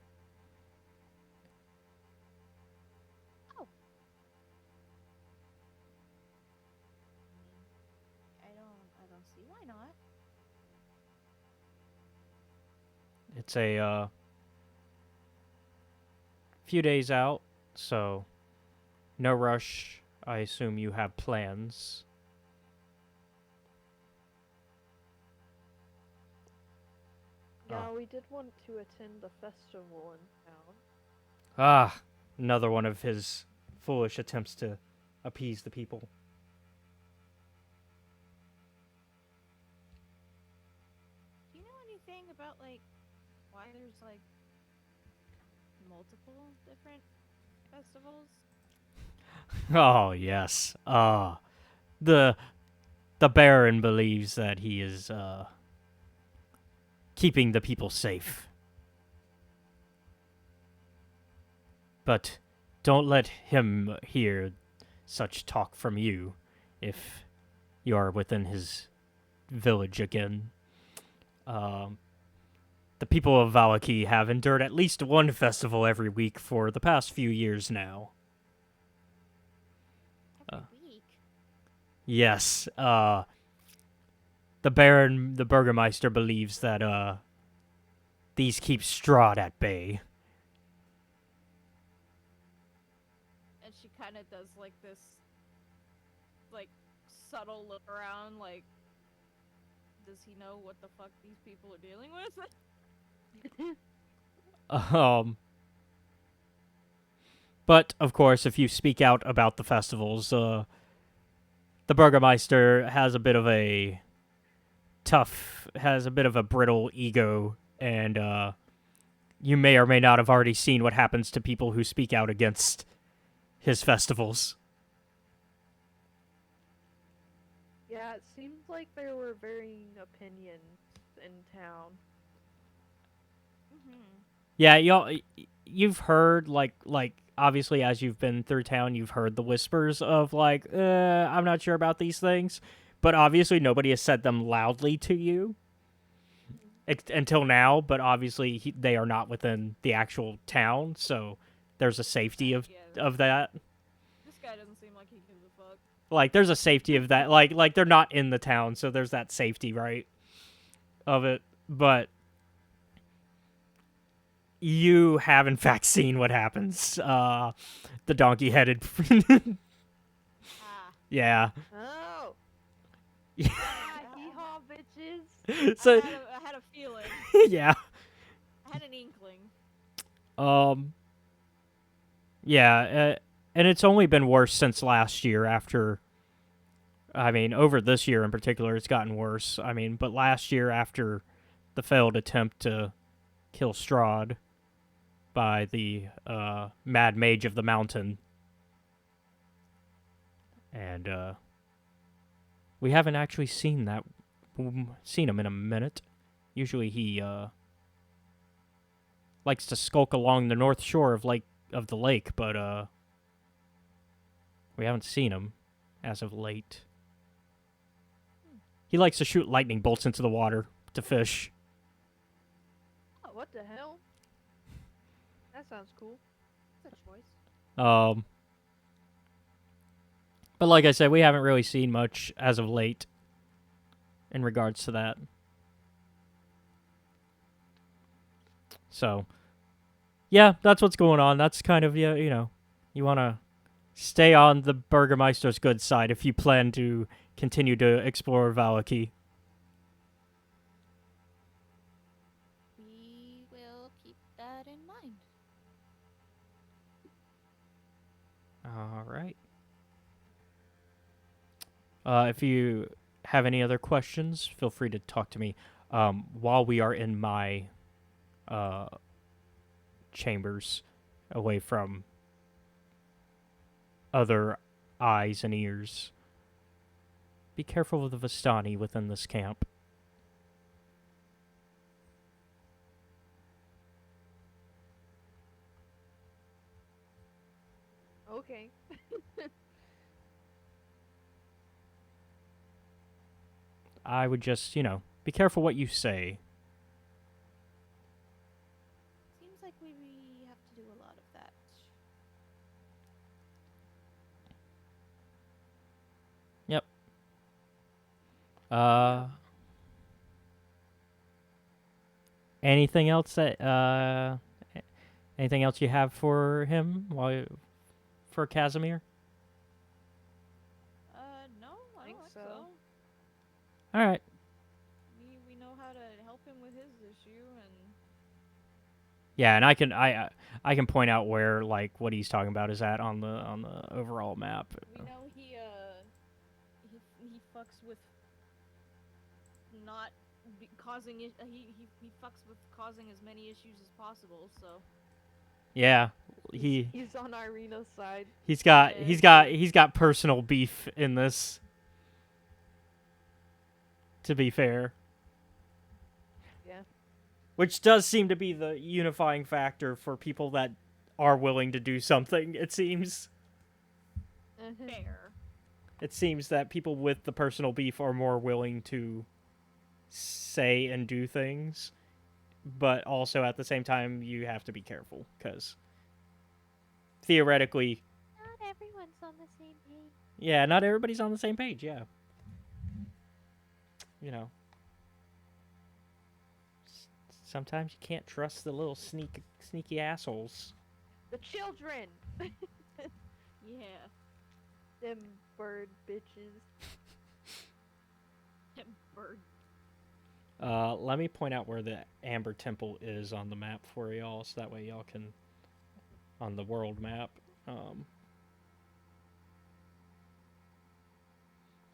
I don't see why not. It's a few days out, so no rush. I assume you have plans. Yeah, we did want to attend the festival in town. Ah, another one of his foolish attempts to appease the people. Do you know anything about why there's multiple different festivals? Oh, yes. The Baron believes that he is keeping the people safe. But don't let him hear such talk from you if you are within his village again. The people of Vallaki have endured at least one festival every week for the past few years now. Every week. Yes, the Baron, the burgomaster, believes that these keep Strahd at bay. And she kind of does this subtle look around, does he know what the fuck these people are dealing with? But of course, if you speak out about the festivals, the burgomaster has a bit of a brittle ego, and you may or may not have already seen what happens to people who speak out against his festivals. Yeah, it seemed like there were varying opinions in town. Mm-hmm. Yeah, you've heard like obviously as you've been through town, you've heard the whispers of like, I'm not sure about these things, but obviously nobody has said them loudly to you until now. But obviously they are not within the actual town, so there's a safety of Yeah, that. this guy doesn't seem like he gives a fuck. Like there's a safety of that. Like they're not in the town, so there's that safety, right, of it. But you have in fact seen what happens. The donkey-headed. Ah. Yeah. Oh! Yeah. Hee-haw, bitches! So I had a feeling. yeah. I had an inkling. Yeah, and it's only been worse since last year after over this year in particular it's gotten worse. But last year after the failed attempt to kill Strahd by the Mad Mage of the Mountain. And we haven't actually seen him in a minute. Usually he likes to skulk along the north shore of the lake, but we haven't seen him as of late. He likes to shoot lightning bolts into the water to fish. Oh, what the hell? That sounds cool. That's a choice. But like I said, we haven't really seen much as of late in regards to that. So, yeah, that's what's going on. That's kind of, you want to stay on the Burgomeister's good side if you plan to continue to explore Vallaki. We will keep that in mind. All right. If you have any other questions, feel free to talk to me while we are in my chambers, away from other eyes and ears. Be careful of the Vistani within this camp. Okay. I would just, be careful what you say. Seems like we have to do a lot of that. Yep. Anything else anything else you have for him for Casimir? No, I Think don't think so. so. All right. We know how to help him with his issue, and Yeah, and I can point out where what he's talking about is at on the overall map. we know he fucks with not causing it. He fucks with causing as many issues as possible. So Yeah, He's on Ireena's side. he's got personal beef in this. To be fair. Yeah. Which does seem to be the unifying factor for people that are willing to do something, it seems. fair. It seems that people with the personal beef are more willing to say and do things, but also at the same time, you have to be careful, because theoretically... Not everyone's on the same page. Yeah, not everybody's on the same page, yeah. Sometimes you can't trust the little sneaky assholes. The children! Yeah. Them bird bitches. Bird. Let me point out where the Amber Temple is on the map for y'all, so that way y'all can... on the world map.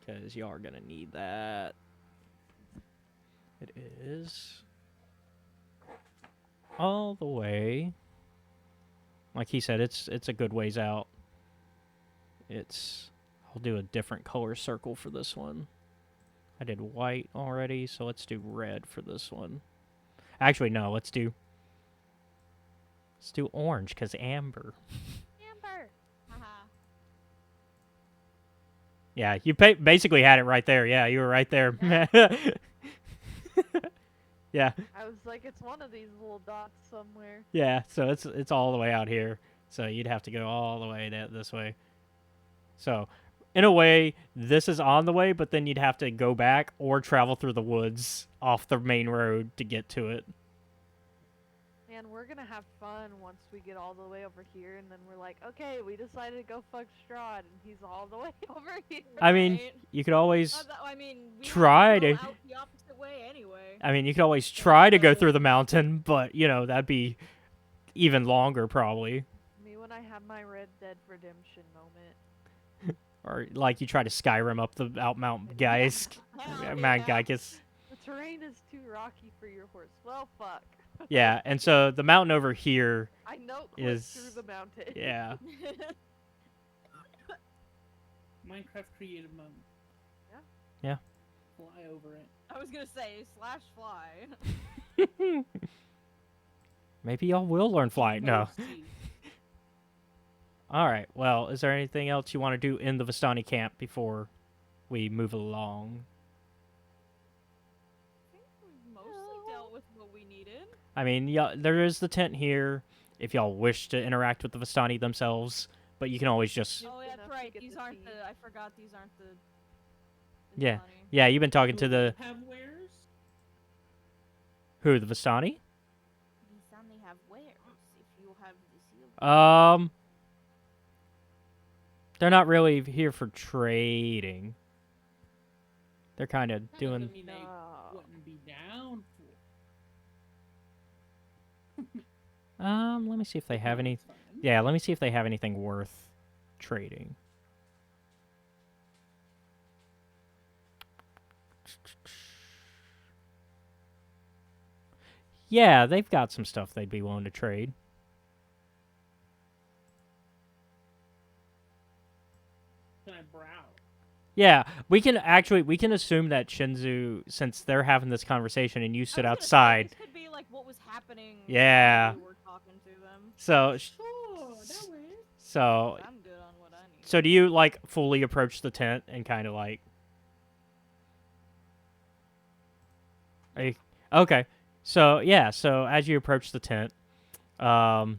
Because you are gonna need that. It is all the way. Like he said, it's a good ways out. I'll do a different color circle for this one. I did white already, so let's do red for this one. Actually, no, let's do orange, because amber. Amber. Haha. Yeah, you basically had it right there. Yeah, you were right there. Yeah, I was like, it's one of these little dots somewhere. yeah. So it's all the way out here. So you'd have to go all the way this way. So, in a way, this is on the way, but then you'd have to go back or travel through the woods off the main road to get to it. Man, we're gonna have fun once we get all the way over here, and then we're like, okay, we decided to go fuck Strahd, and he's all the way over here. I mean, Right. you could always I mean, we try have to to- go out the opposite way anyway. I mean, you could always try to go through the mountain, but, that'd be even longer, probably. Me when I have my Red Dead Redemption moment. Or, like, you try to Skyrim up the Mount Gaisk. Hell Mount yeah. Gaius. The terrain is too rocky for your horse. Well, fuck. Yeah, and so the mountain over here, I know Is- through the mountain. yeah. Minecraft creative mode. Yeah. Yeah. Fly over it. I was gonna say /fly. Maybe y'all will learn fly. No. Most T. Alright, well, is there anything else you want to do in the Vistani camp before we move along? I think we've mostly dealt with what we needed. I mean, yeah, there is the tent here if y'all wish to interact with the Vistani themselves, but you can always just... Oh yeah, enough that's to right. get These the aren't tea. the. I forgot these aren't the. Yeah. Vistani. Yeah, you've been talking Do to the... they have wares? Who, the Vistani? These only have wares if you have the seal. They're not really here for trading. They're kind of That doing... doesn't mean they No. wouldn't be down for. Let me see if they have any... That's fine. Yeah, let me see if they have anything worth trading. Yeah, they've got some stuff they'd be willing to trade. Can I brow? Yeah, we can assume that Shinzu, since they're having this conversation and you I sit was gonna say, outside, this could be like what was happening. Yeah. While we were talking to them. so Sure, that way. so I'm good on what I need. so do you like fully approach the tent and kind of like? Are you okay? So yeah, so as you approach the tent, piled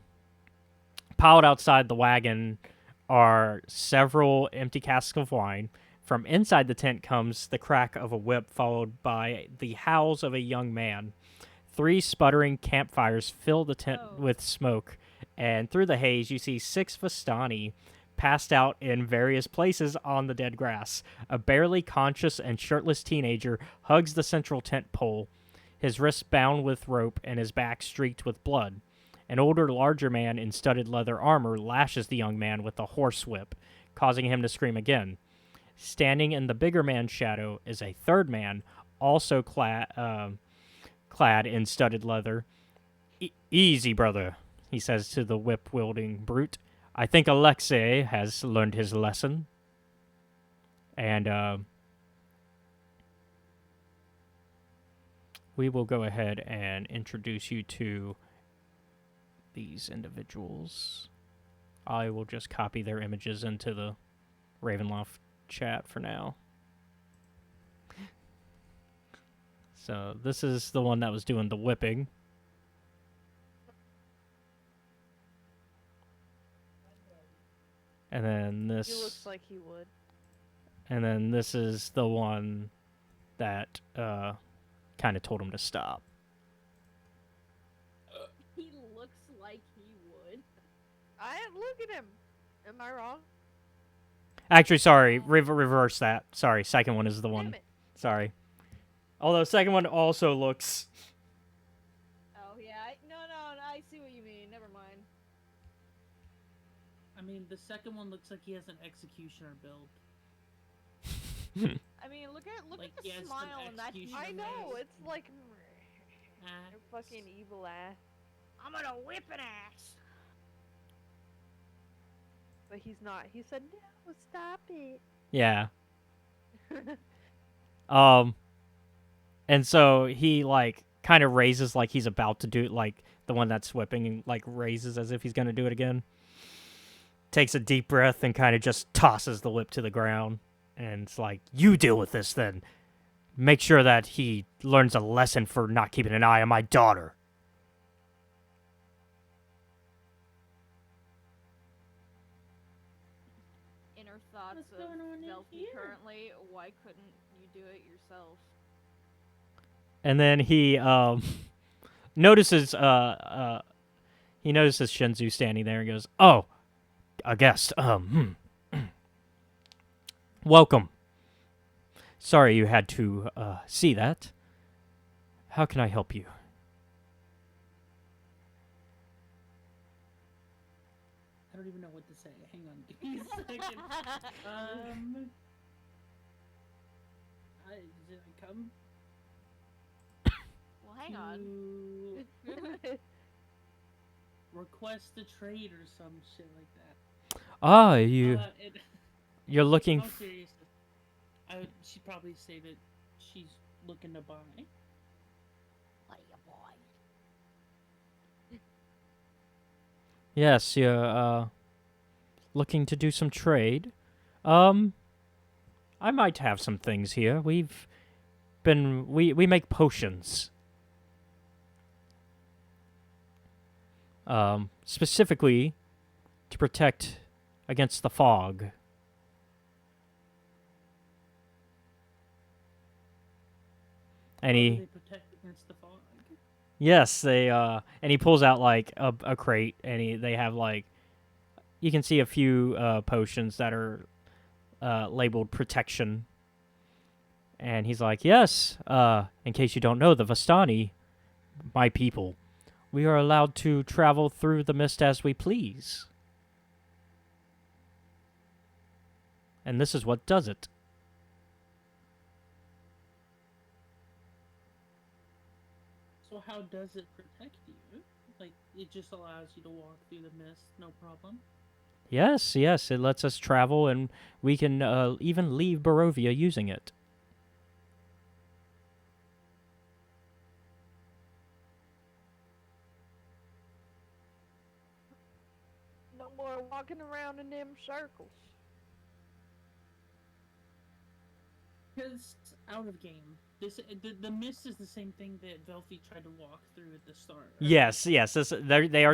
outside the wagon are several empty casks of wine. From inside the tent comes the crack of a whip, followed by the howls of a young man. 3 sputtering campfires fill the tent Oh. with smoke, and through the haze you see 6 Vistani passed out in various places on the dead grass. A barely conscious and shirtless teenager hugs the central tent pole, his wrists bound with rope and his back streaked with blood. An older, larger man in studded leather armor lashes the young man with a horsewhip, causing him to scream again. Standing in the bigger man's shadow is a third man, also clad in studded leather. Easy, brother, he says to the whip-wielding brute. I think Alexei has learned his lesson. And we will go ahead and introduce you to these individuals. I will just copy their images into the Ravenloft chat for now. So this is the one that was doing the whipping. And then He this looks like he would. and then this is the one that kind of told him to stop. He looks like he would. Look at him. Am I wrong? Actually, sorry, reverse that. Sorry, second one is the one. Damn it. Sorry. Although second one also looks... Oh yeah, no, I see what you mean. Never mind. I mean, the second one looks like he has an executioner build. I mean, look at Like, the he has some smile on that. executioner I know, mask. it's like Ah, your fucking evil ass. I'm gonna whip an ass. But he's not. He said, no, stop it. Yeah. And so he like kind of raises like he's about to do like the one that's whipping and like raises as if he's gonna do it again. Takes a deep breath and kind of just tosses the whip to the ground, and it's like, you deal with this then. Make sure that he learns a lesson for not keeping an eye on my daughter. Inner thoughts What's of going on in Vallaki here? currently. Why couldn't you do it yourself? And then he notices Shinzu standing there and goes, "Oh, a guest. Welcome. Sorry you had to see that. How can I help you?" I don't even know what to say. Hang on, give me a second. Did I come Well, hang on. to request a trade or some shit like that? Ah, you're In looking. all seriousness, she'd probably say that she's looking to buy. What are you, boy? Yes, you're looking to do some trade. I might have some things here. We make potions. Specifically to protect against the fog. And How do he, they protect against the fog? yes, they and he pulls out like a crate, and they have like, you can see a few potions that are labeled protection. And he's like, yes, in case you don't know, the Vastani, my people, we are allowed to travel through the mist as we please. And this is what does it. So how does it protect you? Like, it just allows you to walk through the mist, no problem? Yes, it lets us travel, and we can even leave Barovia using it. No more walking around in them circles. Because out of game, the mist is the same thing that Velfi tried to walk through at the start. Yes. They are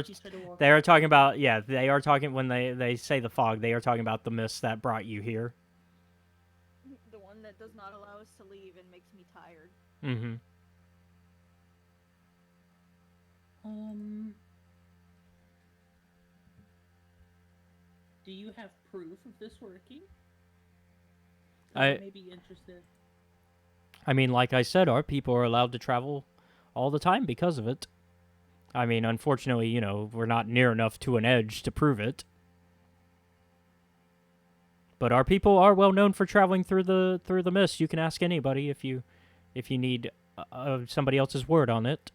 She tried to walk they are talking about, yeah, they are talking when they say the fog. They are talking about the mist that brought you here. The one that does not allow us to leave and makes me tired. Mm-hmm. Do you have proof of this working? I may be interested. I mean, like I said, our people are allowed to travel all the time because of it. I mean, unfortunately, we're not near enough to an edge to prove it. But our people are well known for traveling through the mist. You can ask anybody if you need somebody else's word on it.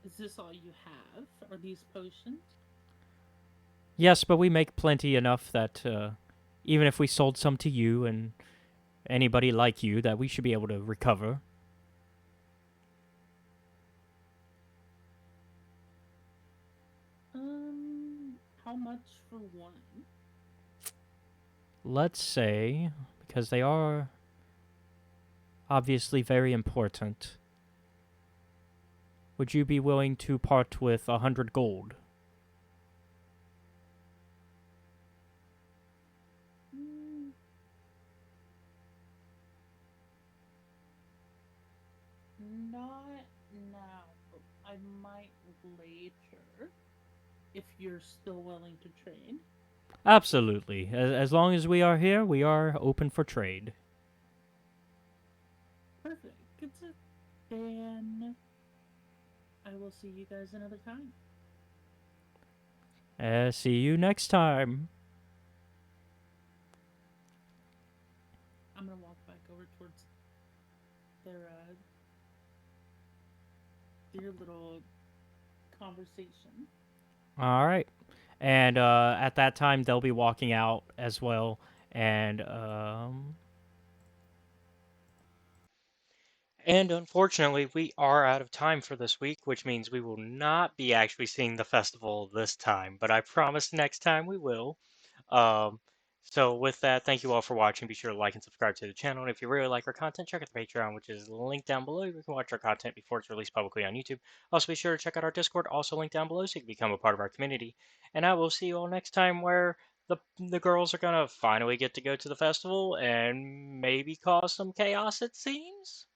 Is this all you have? Are these potions? Yes, but we make plenty enough that even if we sold some to you and anybody like you, that we should be able to recover. How much for one? Let's say, because they are obviously very important, would you be willing to part with 100 gold? Not now. I might later. If you're still willing to trade. Absolutely. As long as we are here, we are open for trade. Perfect. Then I will see you guys another time. See you next time. I'm gonna walk back over towards their little conversation. All right. And at that time, they'll be walking out as well. And unfortunately, we are out of time for this week, which means we will not be actually seeing the festival this time. But I promise next time we will. Um, so with that, thank you all for watching. Be sure to like and subscribe to the channel. And if you really like our content, check out the Patreon, which is linked down below. You can watch our content before it's released publicly on YouTube. Also, be sure to check out our Discord, also linked down below, so you can become a part of our community. And I will see you all next time, where the girls are gonna finally get to go to the festival and maybe cause some chaos, it seems.